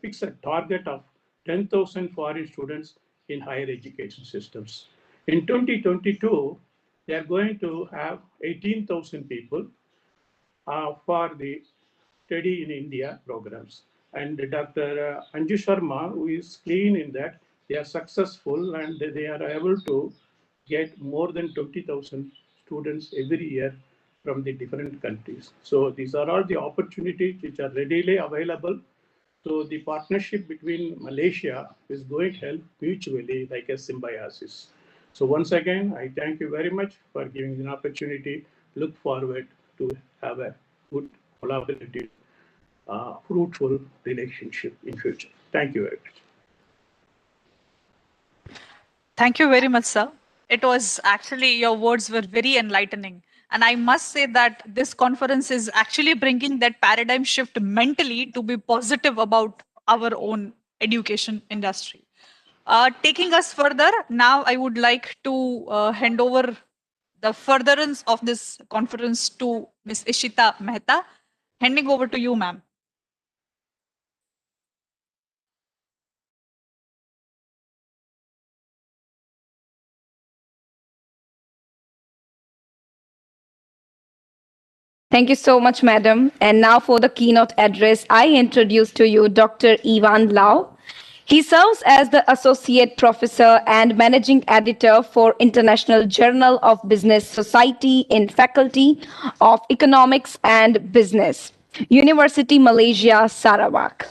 fixed a target of 10,000 foreign students in higher education systems. In 2022, they are going to have 18,000 people for the study in India programs. And Dr. Anju Sharma, who is clean in that, they are successful and they are able to get more than 20,000 students every year from the different countries. So these are all the opportunities which are readily available. So the partnership between Malaysia is going to help mutually like a symbiosis. So once again, I thank you very much for giving me an opportunity. Look forward to have a good collaborative, fruitful relationship in future. Thank you very much. Thank you very much, sir. It was actually, your words were very enlightening. And I must say that this conference is actually bringing that paradigm shift mentally to be positive about our own education industry. Taking us further, now I would like to hand over the furtherance of this conference to Ms. Ishita Mehta. Handing over to you, ma'am. Thank you so much, madam. And now for the keynote address, I introduce to you Dr. Ivan Lau. He serves as the Associate Professor and Managing Editor for International Journal of Business Society in Faculty of Economics and Business, University Malaysia, Sarawak.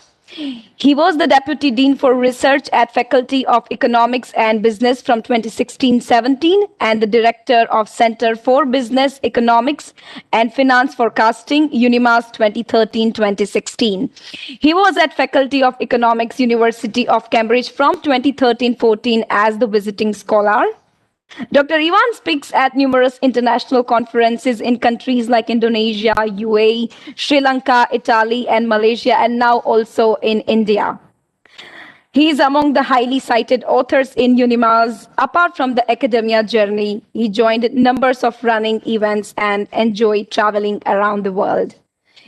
He was the Deputy Dean for Research at Faculty of Economics and Business from 2016-17 and the Director of Center for Business Economics and Finance Forecasting, UNIMAS 2013-2016. He was at Faculty of Economics, University of Cambridge from 2013-14 as the visiting scholar. Dr. Ivan speaks at numerous international conferences in countries like Indonesia, UAE, Sri Lanka, Italy, and Malaysia, and now also in India. He is among the highly cited authors in UNIMAS. Apart from the academia journey, he joined numbers of running events and enjoyed traveling around the world.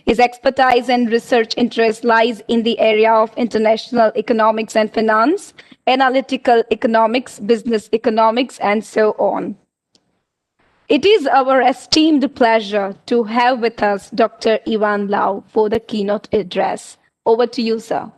His expertise and research interest lies in the area of international economics and finance, analytical economics, business economics, and so on. It is our esteemed pleasure to have with us Dr. Ivan Lau for the keynote address. Over to you, sir.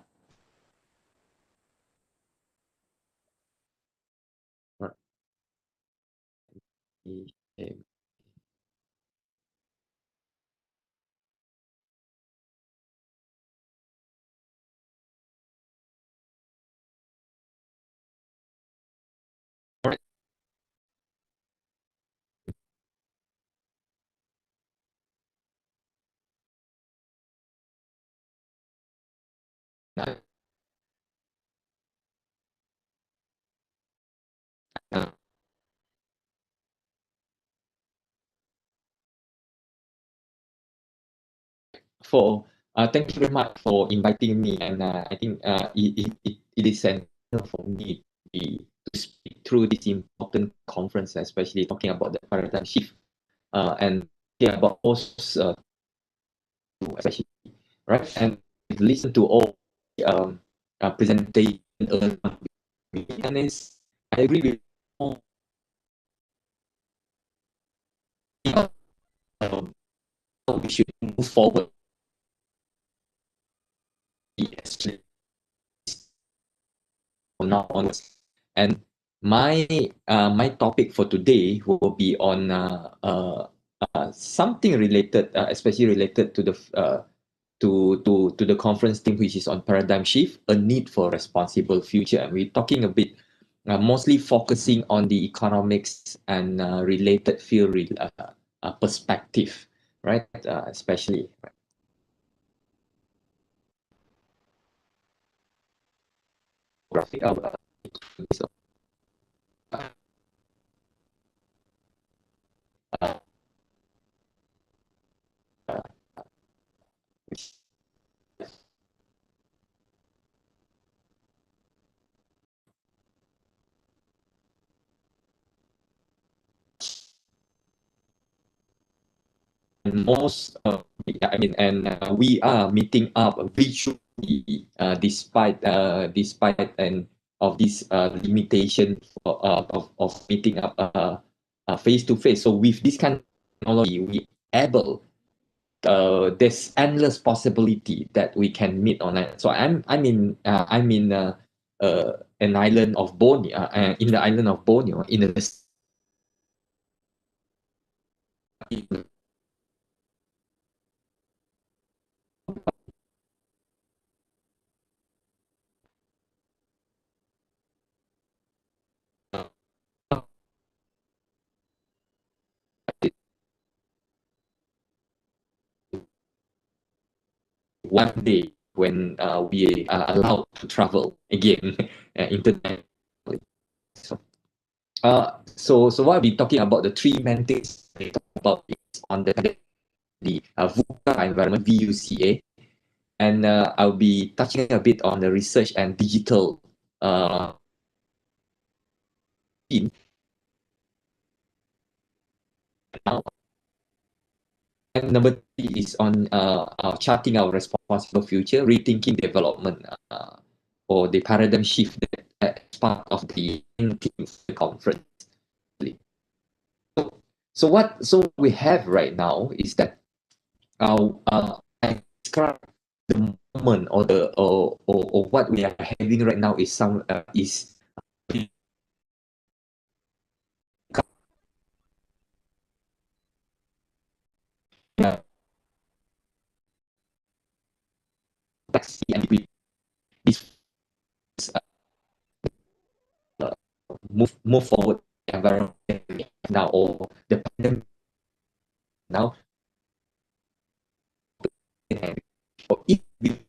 Thank you very much for inviting me, and I think it is an honor for me to speak through this important conference, especially talking about the paradigm shift and about also especially right, and listen to all presentation and I agree with all we should move forward. from now on. And my my topic for today will be on something related, especially related to the to the conference theme, which is on paradigm shift, a need for responsible future. And we're talking a bit, mostly focusing on the economics and related field perspective, right? Especially. Right? Graphic. So, most I mean, and we are meeting up virtually despite despite and of this limitation of meeting up face to face. So with this kind of technology, we able there's endless possibility that we can meet online. So I'm in an island of Borneo, in the island of Borneo, in a one day when we are allowed to travel again internationally. So what I'll be talking about, the three main things I talk about is on the VUCA environment, VUCA, and I'll be touching a bit on the research and digital team. And number three is on charting our responsible future, rethinking development, or the paradigm shift that as part of the conference. So what we have right now is that I describe the moment or the or what we are having right now is and we this move forward the environment now, or the pandemic now, or if we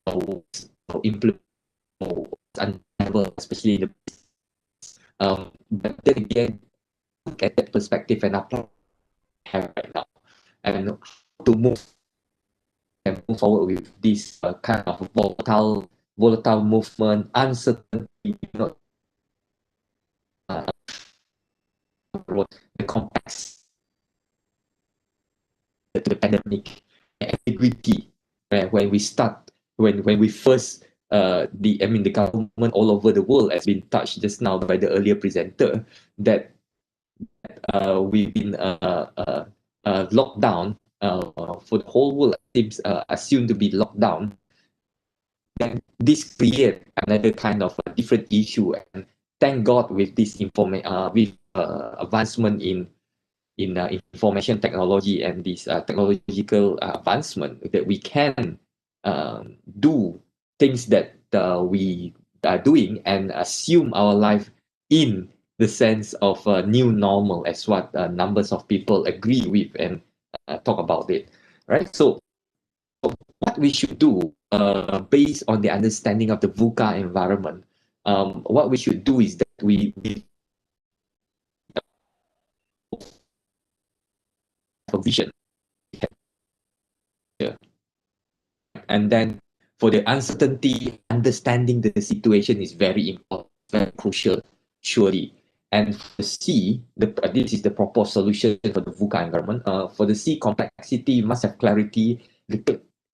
or implement or unravel, especially in the but then again, look at that perspective and apply right now, and to move forward with this kind of volatile movement, uncertainty, the complex, the pandemic, ambiguity, when we start, when we first, the government all over the world has been touched just now by the earlier presenter, that we've been locked down for the whole world, seems assumed to be locked down. Then this create another kind of a different issue, and thank God with this advancement in information technology and this technological advancement, that we can do things that we are doing and assume our life in the sense of a new normal, as what numbers of people agree with and talk about it, right? So what we should do, based on the understanding of the VUCA environment, what we should do is that we have a vision. Yeah. And then for the uncertainty, understanding the situation is very important, very crucial, surely. And for the C, this is the proposed solution for the VUCA environment. For the C, complexity, you must have clarity.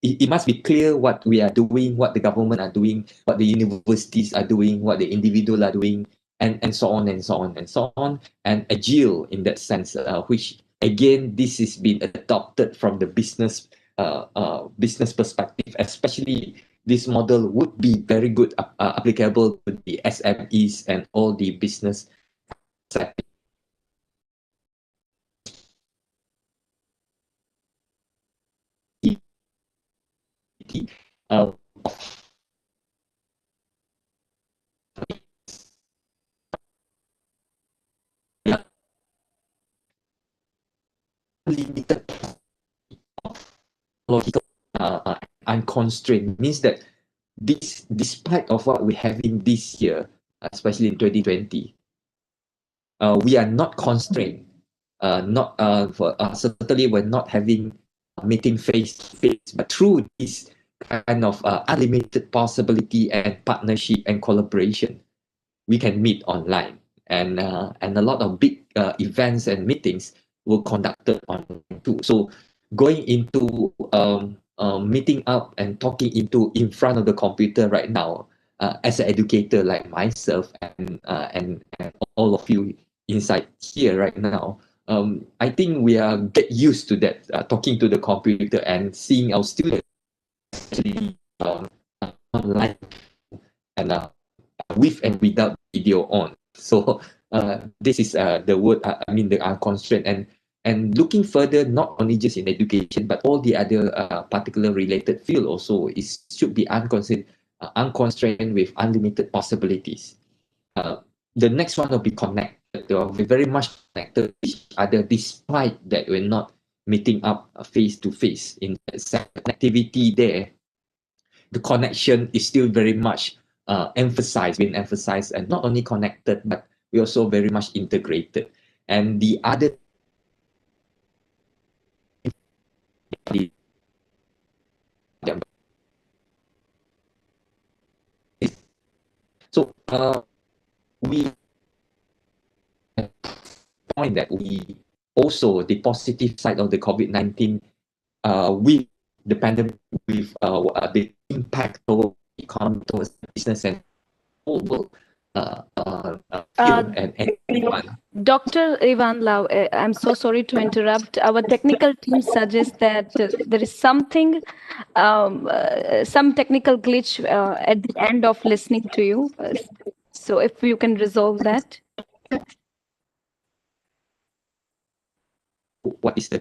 It must be clear what we are doing, what the government are doing, what the universities are doing, what the individual are doing, and so on and so on and so on. And agile in that sense, which again, this is been adopted from the business business perspective, especially this model would be very good applicable to the SMEs and all the business sector. Uh, limited logical unconstrained means that this, despite of what we're having this year, especially in 2020, we are not constrained. Not certainly we're not having a meeting face to face, but through this kind of unlimited possibility and partnership and collaboration, we can meet online, and a lot of big events and meetings were conducted online too. So going into meeting up and talking in front of the computer right now, as an educator like myself and all of you inside here right now, I think we are get used to that, talking to the computer and seeing our students actually online and with and without video on. So this is the word, I mean the unconstrained, and looking further, not only just in education, but all the other particular related field also should be unconstrained with unlimited possibilities. The next one will be connected. We're very much connected to each other, despite that we're not meeting up face to face. In that sense, connectivity there, the connection is still very much being emphasized, and not only connected, but we also very much integrated. And the other so we point that we also the positive side of the COVID-19 with the pandemic, with the impact of economy towards business and whole world and everyone. Dr. Ivan Lau, I'm so sorry to interrupt. Our technical team suggests that there is something, some technical glitch at the end of listening to you. So if you can resolve that. What is the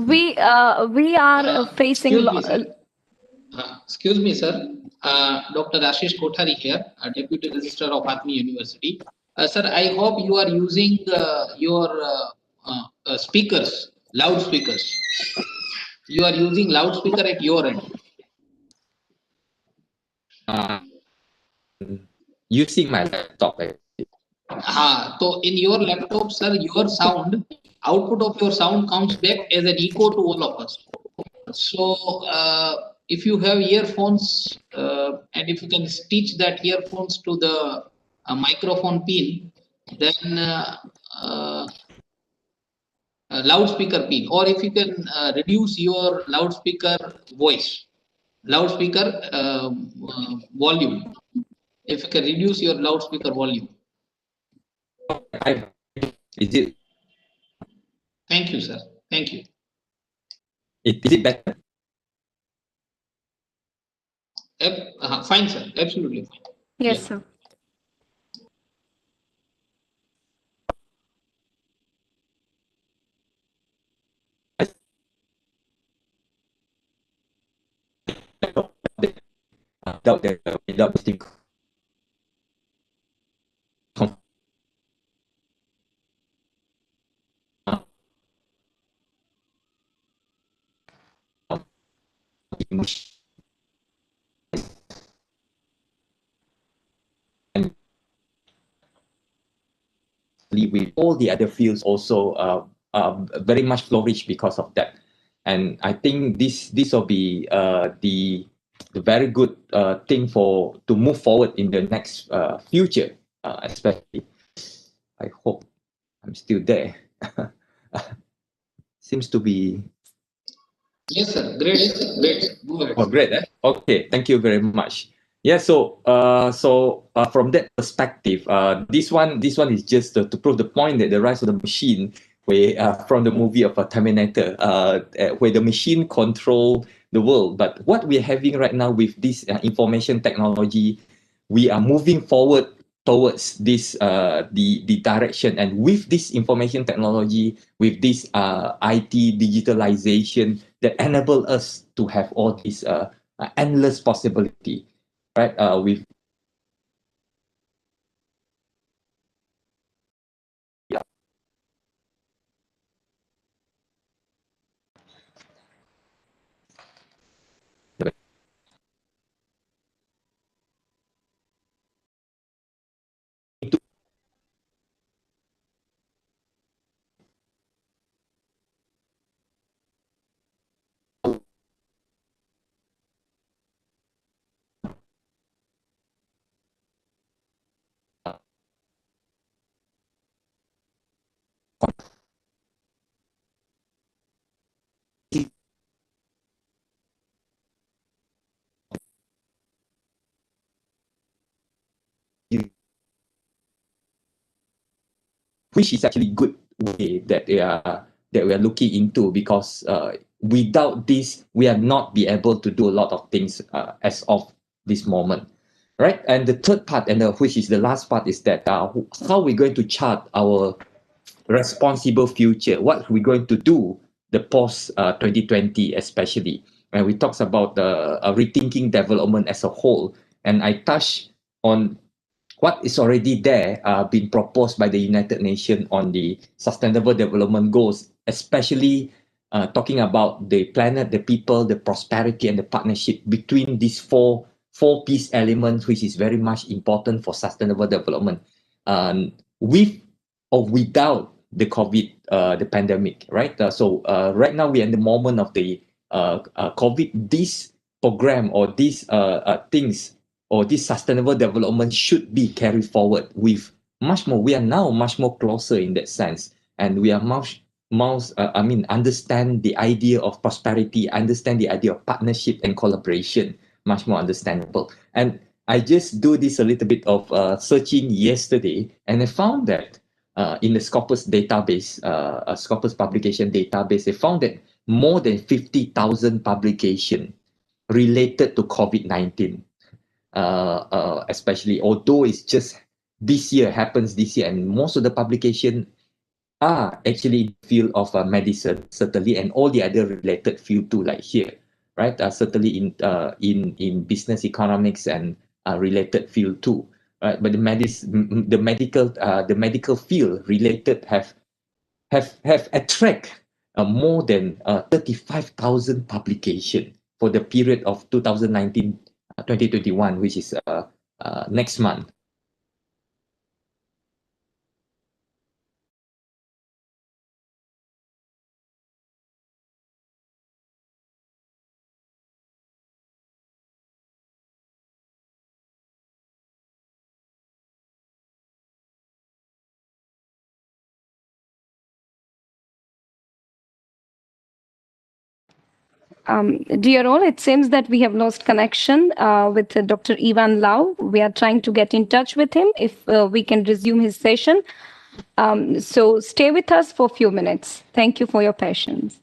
We are facing. Excuse me, sir. Dr. Ashish Kothari here, Deputy Registrar of Atmiya University. Sir, I hope you are using your speakers, loudspeakers. You are using loudspeaker at your end. Using my laptop. So in your laptop, sir, your sound, output of your sound comes back as an echo to all of us. So if you have earphones and if you can stitch that earphones to the microphone pin, then loudspeaker pin, or if you can reduce your loudspeaker voice, loudspeaker volume, if you can reduce your loudspeaker volume. Is it? Thank you, sir. Thank you. Is it better? Fine, sir. Absolutely fine. Yes, sir. Without with all the other fields also very much flourish because of that. And I think this will be the very good thing to move forward in the next future, especially. I hope I'm still there. Seems to be. Yes, sir. Great. Great. Go ahead. Oh, great. Okay. Thank you very much. Yeah. So from that perspective, this one is just to prove the point that the rise of the machine, where from the movie of Terminator, where the machine control the world. But what we're having right now with this information technology, we are moving forward towards this the direction. And with this information technology, with this IT digitalization that enable us to have all this endless possibility, right? With which is actually good way that we are looking into, because without this we are not be able to do a lot of things as of this moment, right? And the third part, and which is the last part, is that how we're going to chart our responsible future, what we're going to do the post 2020, especially when we talks about the rethinking development as a whole. And I touch on what is already there, being proposed by the United Nations on the Sustainable Development Goals, especially talking about the planet, the people, the prosperity, and the partnership between these four piece elements, which is very much important for sustainable development, with or without the COVID, the pandemic, right? So right now we're in the moment of the COVID. This program or these things or this sustainable development should be carried forward with much more. We are now much more closer in that sense, and we are understand the idea of prosperity, understand the idea of partnership and collaboration much more understandable. And I just do this a little bit of searching yesterday, and I found that in the Scopus database, Scopus publication database, they found that more than 50,000 publications related to COVID-19. Especially, although it's just this year, happens this year, and most of the publication are actually in the field of medicine, certainly, and all the other related field too, like here, right? Certainly in business economics and related field too, right? But the medical field related have attract more than 35,000 publication for the period of 2019 2021, which is next month. Dear all, it seems that we have lost connection with Dr. Ivan Lau. We are trying to get in touch with him if we can resume his session. So stay with us for a few minutes. Thank you for your patience.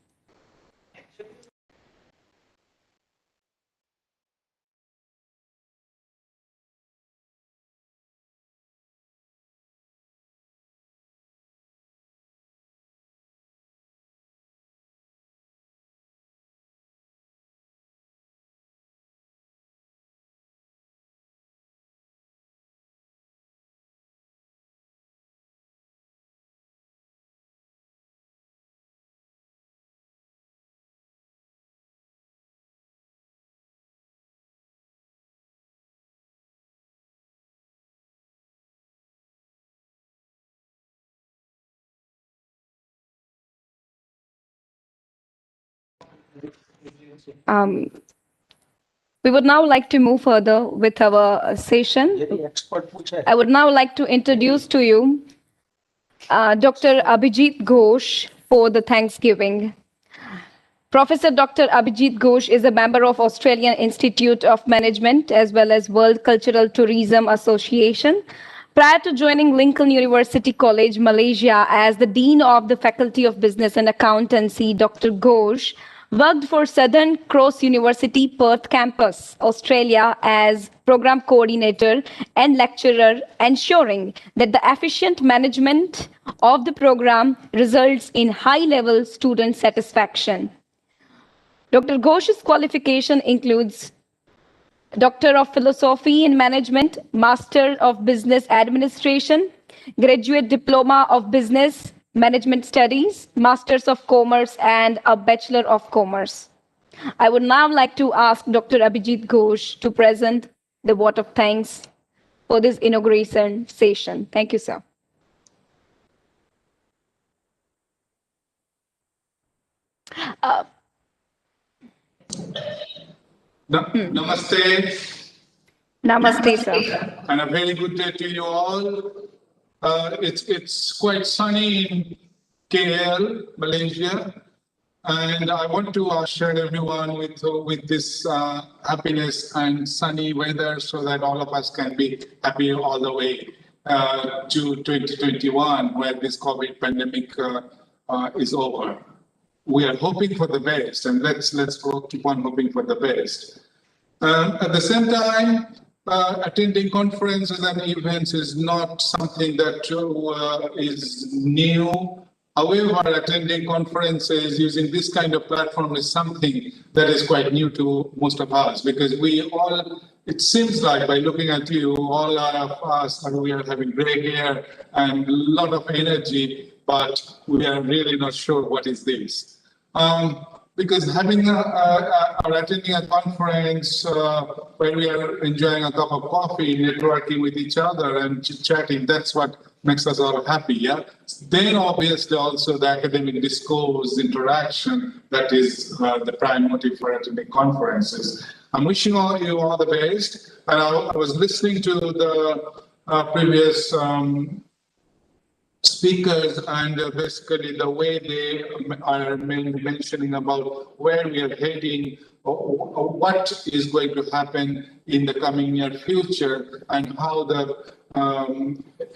We would now like to move further with our session. I would now like to introduce to you Dr. Abhijit Ghosh for the Thanksgiving. Professor Dr. Abhijit Ghosh is a member of Australian Institute of Management as well as World Cultural Tourism Association. Prior to joining Lincoln University College, Malaysia as the Dean of the Faculty of Business and Accountancy, Dr. Ghosh worked for Southern Cross University Perth campus, Australia as program coordinator and lecturer, ensuring that the efficient management of the program results in high-level student satisfaction. Dr. Ghosh's qualification includes Doctor of Philosophy in Management, Master of Business Administration, Graduate Diploma of Business Management Studies, Masters of Commerce, and a Bachelor of Commerce. I would now like to ask Dr. Abhijit Ghosh to present the vote of thanks for this inauguration session. Thank you, sir. Namaste. Namaste, sir. And a very good day to you all. It's quite sunny in KL, Malaysia, and I want to assure everyone with this happiness and sunny weather so that all of us can be happy all the way to 2021, where this COVID pandemic is over. We are hoping for the best, and let's keep on hoping for the best. At the same time, attending conferences and events is not something that is new. However, attending conferences using this kind of platform is something that is quite new to most of us, because we all, it seems like by looking at you, all of us, we are having gray hair and a lot of energy, but we are really not sure what is this. Because having or attending a conference where we are enjoying a cup of coffee, networking with each other and chatting, that's what makes us all happy, yeah? Then obviously also the academic discourse, interaction, that is the prime motive for attending conferences. I'm wishing you all the best. And I was listening to the previous speakers, and basically the way they are mentioning about where we are heading, or what is going to happen in the coming near future, and how the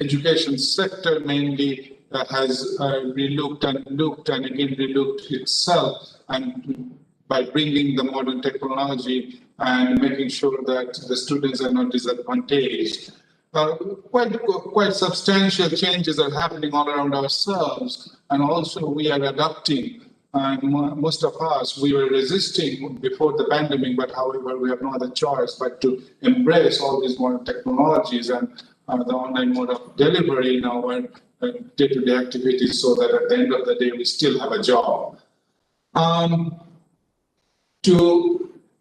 education sector mainly has relooked and again relooked itself, and by bringing the modern technology and making sure that the students are not disadvantaged. Quite substantial changes are happening all around ourselves, and also we are adapting. And most of us, we were resisting before the pandemic, but however, we have no other choice but to embrace all these modern technologies and the online mode of delivery in our day-to-day activities, so that at the end of the day, we still have a job.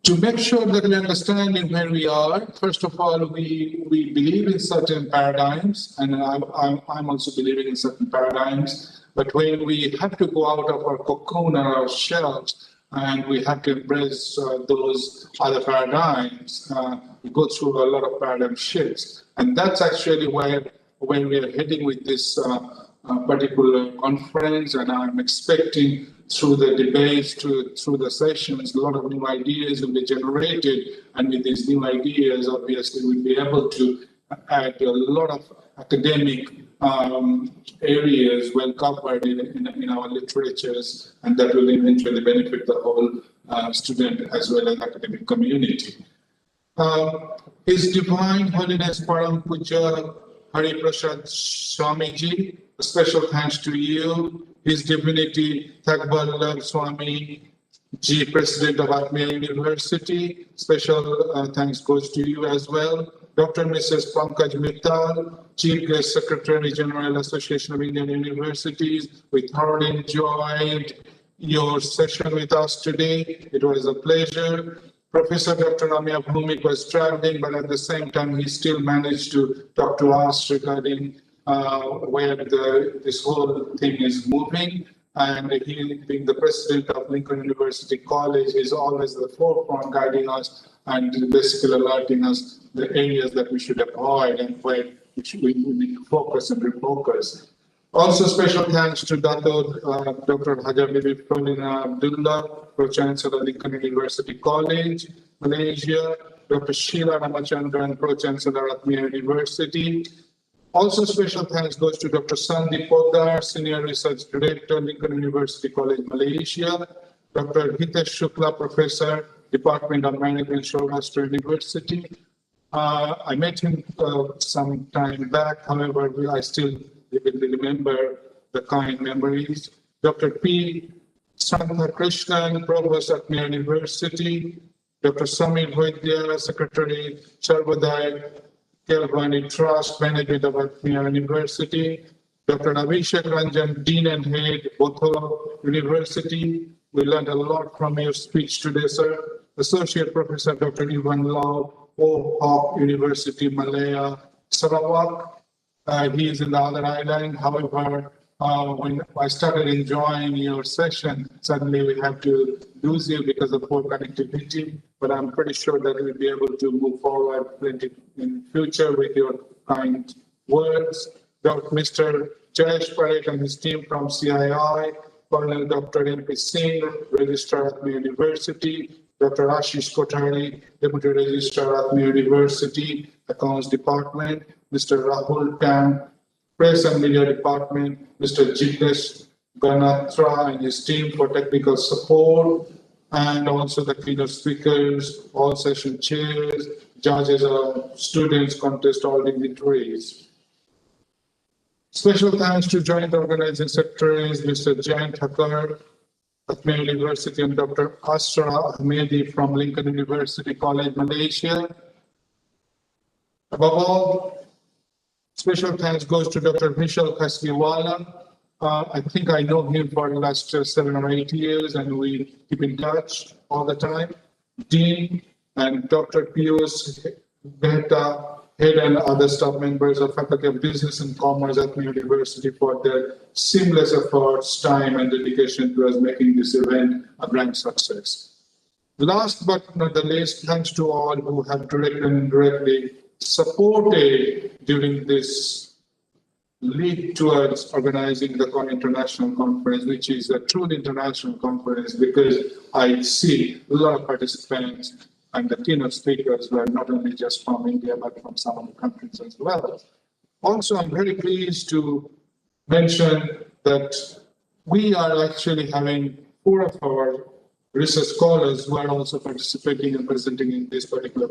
To make sure that we understand where we are, first of all, we believe in certain paradigms, and I'm also believing in certain paradigms. But when we have to go out of our cocoon or our shells, and we have to embrace those other paradigms, we go through a lot of paradigm shifts. And that's actually where we are heading with this particular conference, and I'm expecting through the debates, through the sessions, a lot of new ideas will be generated, and with these new ideas, obviously, we'll be able to add a lot of academic areas well covered in our literatures, and that will eventually benefit the whole student as well as academic community. His Divine Holiness Param Puja Hari Prasad Swamiji, a special thanks to you. His Divinity Thagbal Swami Ji, President of Atmiya University, special thanks goes to you as well. Dr. and Mrs. Pankaj Mittal, Chief Guest Secretary General Association of Indian Universities, we thoroughly enjoyed your session with us today. It was a pleasure. Professor Dr. Atmiya Bhumik was traveling, but at the same time, he still managed to talk to us regarding where this whole thing is moving. And he, being the president of Lincoln University College, is always at the forefront guiding us and basically alerting us the areas that we should avoid and where we need to focus and refocus. Also, special thanks to Dr. Hajar Bibi Paulina Abdullah, Pro-Chancellor Lincoln University College, Malaysia, Dr. Sheila Ramachandran, Pro-Chancellor Atmiya University. Also, special thanks goes to Dr. Sandeep Poddar, Senior Research Director, Lincoln University College, Malaysia. Dr. Hitesh Shukla, Professor, Department of Management, Saurashtra University. I met him some time back. However, I still vividly remember the kind memories. Dr. P. Santha Krishnan, Provost at Atmiya University. Dr. Samir Vaidya, Secretary, Sarvodaya Kelvani Trust, Management of Atmiya University. Dr. Abhishek Ranjan, Dean and Head, Botho University. We learned a lot from your speech today, sir. Associate Professor Dr. Ivan Lau, Hawk University, Malaya, Sarawak. He is in the other island. However, when I started enjoying your session, suddenly we have to lose you because of poor connectivity. But I'm pretty sure that we'll be able to move forward plenty in future with your kind words. Dr. Mr. Jayesh Parekh and his team from CII, Colonel Dr. M.P. Singh, Registrar at Atmiya University, Dr. Ashish Kothari, Deputy Registrar at Atmiya University, Accounts Department, Mr. Rahul Tam, Press and Media Department, Mr. Jignesh Ganatra and his team for technical support, and also the keynote speakers, all session chairs, judges, students, contest, all dignitaries. Special thanks to joint organizing secretaries, Mr. Jayant Thakkar, Atmiya University, and Dr. Asra Ahmedi from Lincoln University College, Malaysia. Above all, special thanks goes to Dr. Vishal Kasliwala. I think I know him for the last 7 or 8 years, and we keep in touch all the time. Dean and Dr. Piyush Mehta, Head and other staff members of Faculty of Business and Commerce at Atmiya University for their seamless efforts, time, and dedication towards making this event a grand success. Last but not the least, thanks to all who have directly and indirectly supported during this lead towards organizing the international conference, which is a truly international conference, because I see a lot of participants and the keynote speakers were not only just from India, but from some other countries as well. Also, I'm very pleased to mention that we are actually having 4 of our research scholars who are also participating and presenting in this particular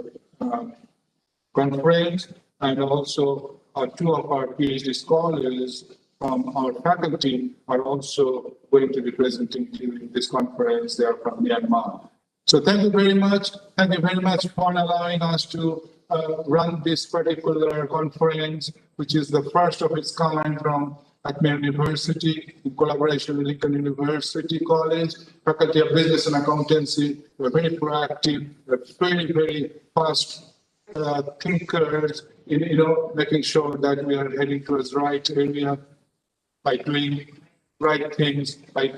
conference, and also 2 of our PhD scholars from our faculty are also going to be presenting during this conference. They are from Myanmar. So thank you very much. Thank you very much for allowing us to run this particular conference, which is the first of its kind from Atmiya University in collaboration with Lincoln University College, Faculty of Business and Accountancy. We're very proactive, we're very, very fast thinkers in making sure that we are heading towards right area by doing right things, by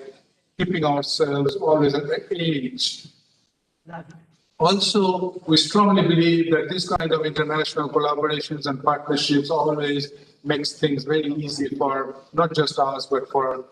keeping ourselves always at the edge. Also, we strongly believe that this kind of international collaborations and partnerships always makes things very easy for not just us, but for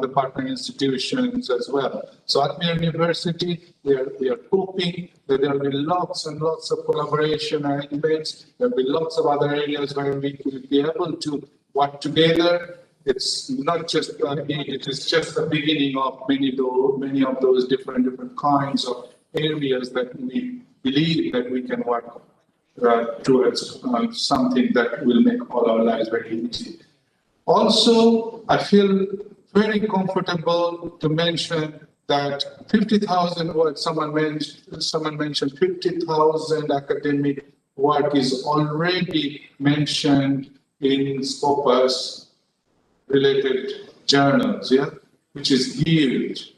the partner institutions as well. So at Atmiya University, we are hoping that there will be lots and lots of collaboration arrangements. There will be lots of other areas where we will be able to work together. It's not just it is just the beginning of many of those different kinds of areas that we believe that we can work towards something that will make all our lives very easy. Also, I feel very comfortable to mention that 50,000 words, someone mentioned 50,000 academic work is already mentioned in Scopus related journals, which is huge.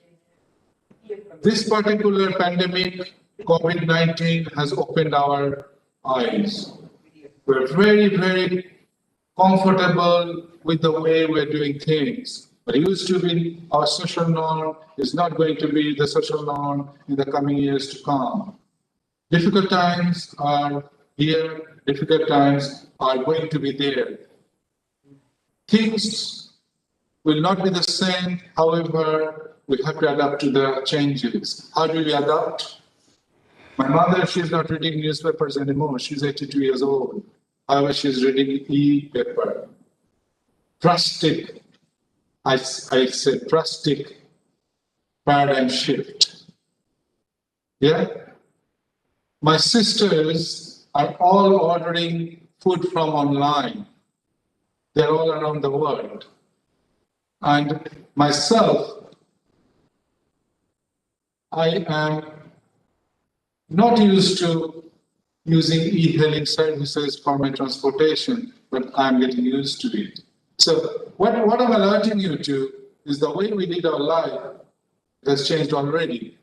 This particular pandemic, COVID-19, has opened our eyes. We're very, very comfortable with the way we're doing things. What used to be our social norm is not going to be the social norm in the coming years to come. Difficult times are here, difficult times are going to be there. Things will not be the same, however, we have to adapt to the changes. How do we adapt? My mother, she's not reading newspapers anymore. She's 82 years old. However, she's reading e-paper. Trust it. I said trust it. paradigm shift. Yeah? My sisters are all ordering food from online. They're all around the world. And myself, I am not used to using e-hailing services for my transportation, but I'm getting used to it. So what I'm alerting you to is the way we live our life has changed already,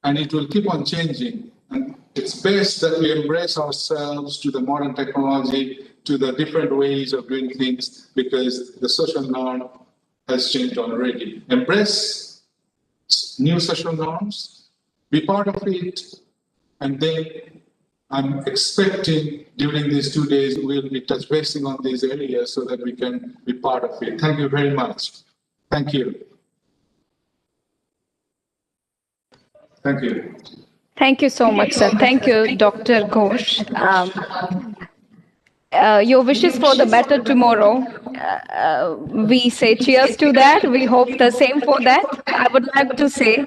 and it will keep on changing. And it's best that we embrace ourselves to the modern technology, to the different ways of doing things, because the social norm has changed already. Embrace new social norms, be part of it, and then I'm expecting during these 2 days we'll be touch basing on these areas so that we can be part of it. Thank you very much. Thank you. Thank you. Thank you so much, sir. Thank you, Dr. Ghosh. Your wishes for the better tomorrow. We say cheers to that. We hope the same for that. I would like to say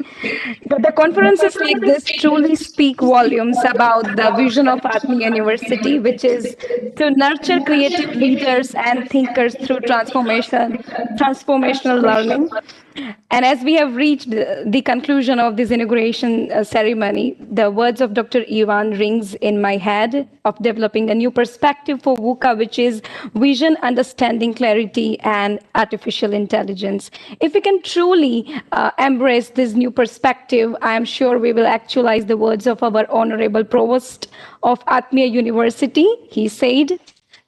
that the conferences like this truly speak volumes about the vision of Atmiya University, which is to nurture creative leaders and thinkers through transformational learning. And as we have reached the conclusion of this inauguration ceremony, the words of Dr. Ivan rings in my head of developing a new perspective for VUCA, which is vision, understanding, clarity, and artificial intelligence. If we can truly embrace this new perspective, I am sure we will actualize the words of our Honorable Provost of Atmiya University. He said,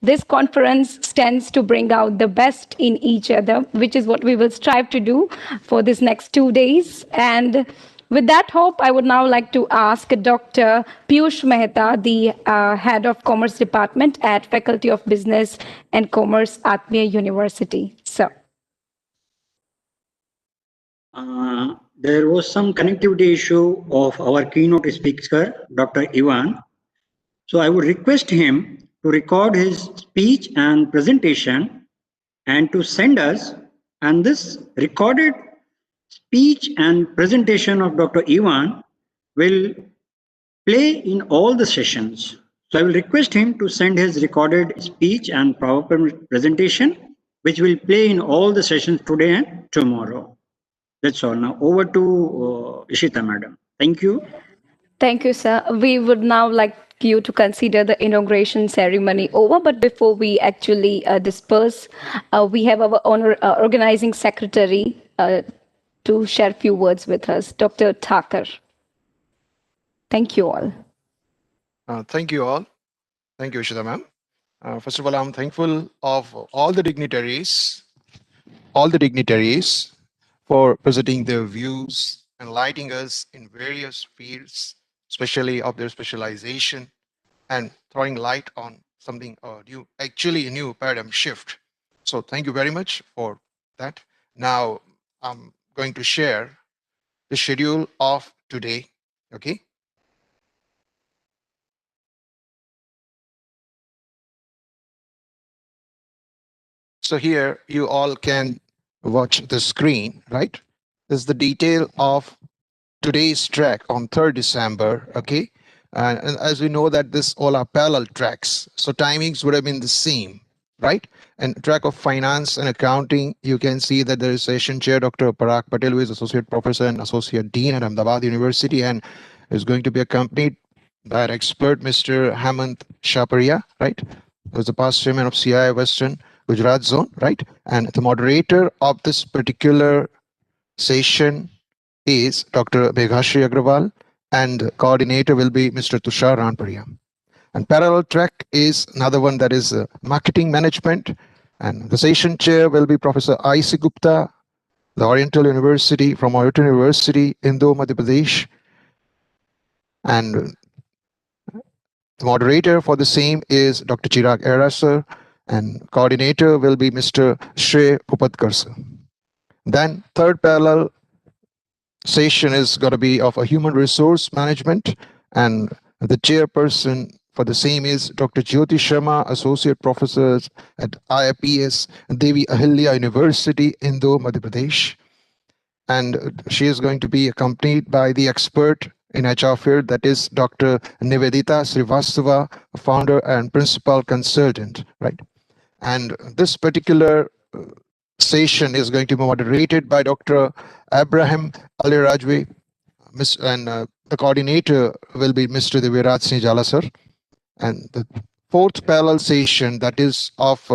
this conference stands to bring out the best in each other, which is what we will strive to do for this next 2 days. And with that hope, I would now like to ask Dr. Piyush Mehta, the head of Commerce Department at Faculty of Business and Commerce, Atmiya University. Sir. There was some connectivity issue of our keynote speaker, Dr. Ivan. So I would request him to record his speech and presentation and to send us, and this recorded speech and presentation of Dr. Ivan will play in all the sessions. So I will request him to send his recorded speech and PowerPoint presentation, which will play in all the sessions today and tomorrow. That's all. Now over to Ishita madam. Thank you. Thank you, sir. We would now like you to consider the inauguration ceremony over, but before we actually disperse, we have our organizing secretary to share a few words with us, Dr. Thakur. Thank you all. Thank you all. Thank you, Ishita ma'am. First of all, I'm thankful of all the dignitaries for presenting their views, enlightening us in various fields, especially of their specialization, and throwing light on something new, actually a new paradigm shift. So thank you very much for that. Now I'm going to share the schedule of today. Okay. So here you all can watch the screen, right? This is the detail of today's track on 3rd December, okay? And as we know that this all are parallel tracks, so timings would have been the same, right? And track of finance and accounting, you can see that there is session chair, Dr. Parag Patel, who is associate professor and associate dean at Ahmedabad University, and is going to be accompanied by an expert, Mr. Hemant Shaparia, right? Who is the past chairman of CI Western Gujarat Zone, right? And the moderator of this particular session is Dr. Meghashri Agrawal, and the coordinator will be Mr. Tushar Ranparia. And parallel track is another one, that is marketing management, and the session chair will be Professor I.C. Gupta, the Oriental University, from Oriental University, Indore, Madhya Pradesh. And the moderator for the same is Dr. Chirag Era, sir, and coordinator will be Mr. Shrey Upadkar, sir. Then third parallel session is going to be of a human resource management, and the chairperson for the same is Dr. Jyoti Sharma, associate professor at IIPS Devi Ahilya University, Indore, Madhya Pradesh. and she is going to be accompanied by the expert in HR field, that is Dr. Nivedita Srivastava, founder and principal consultant, right? And this particular session is going to be moderated by Dr. Abraham Ali Rajvi, and the coordinator will be Mr. Deviraj Singh Jala, sir. And the fourth parallel session, that is of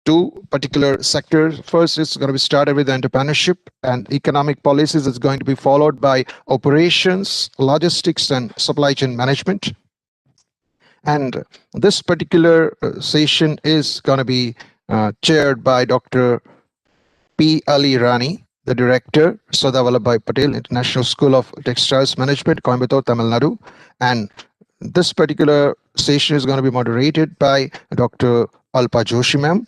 two particular sectors. First, it's going to be started with entrepreneurship and economic policies. It's going to be followed by operations, logistics, and supply chain management. And this particular session is going to be chaired by Dr. P. Ali Rani, the director, Sardar Vallabhbhai Patel International School of Textiles Management, Coimbatore, Tamil Nadu. And this particular session is going to be moderated by Dr. Alpa Joshi ma'am,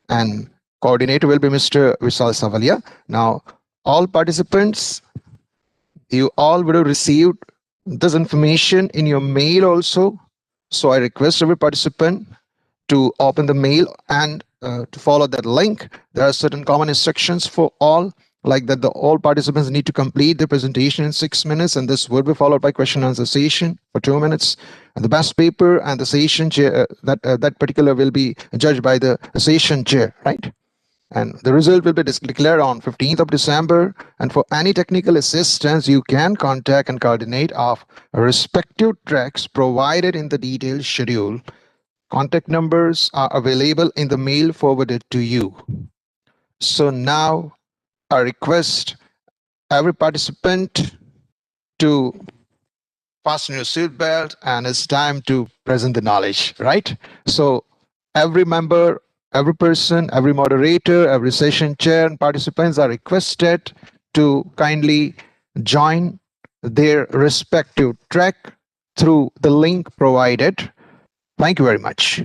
and coordinator will be Mr. Vishal Savalia. Now, all participants, you all would have received this information in your mail also. So I request every participant to open the mail and to follow that link. There are certain common instructions for all, like that all participants need to complete the presentation in 6 minutes, and this will be followed by question and answer session for 2 minutes. And the best paper and the session chair, that particular will be judged by the session chair, right? And the result will be declared on 15th of December. And for any technical assistance, you can contact and coordinate of respective tracks provided in the detailed schedule. Contact numbers are available in the mail forwarded to you. So now I request every participant to fasten your seatbelt, and it's time to present the knowledge, right? So every member, every person, every moderator, every session chair and participants are requested to kindly join their respective track through the link provided. Thank you very much.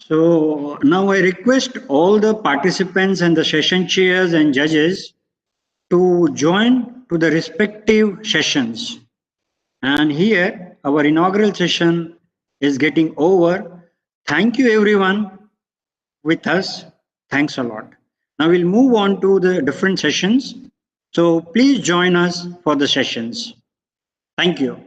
So now I request all the participants and the session chairs and judges to join to the respective sessions. And here our inaugural session is getting over. Thank you everyone with us. Thanks a lot. Now we'll move on to the different sessions. So please join us for the sessions. Thank you.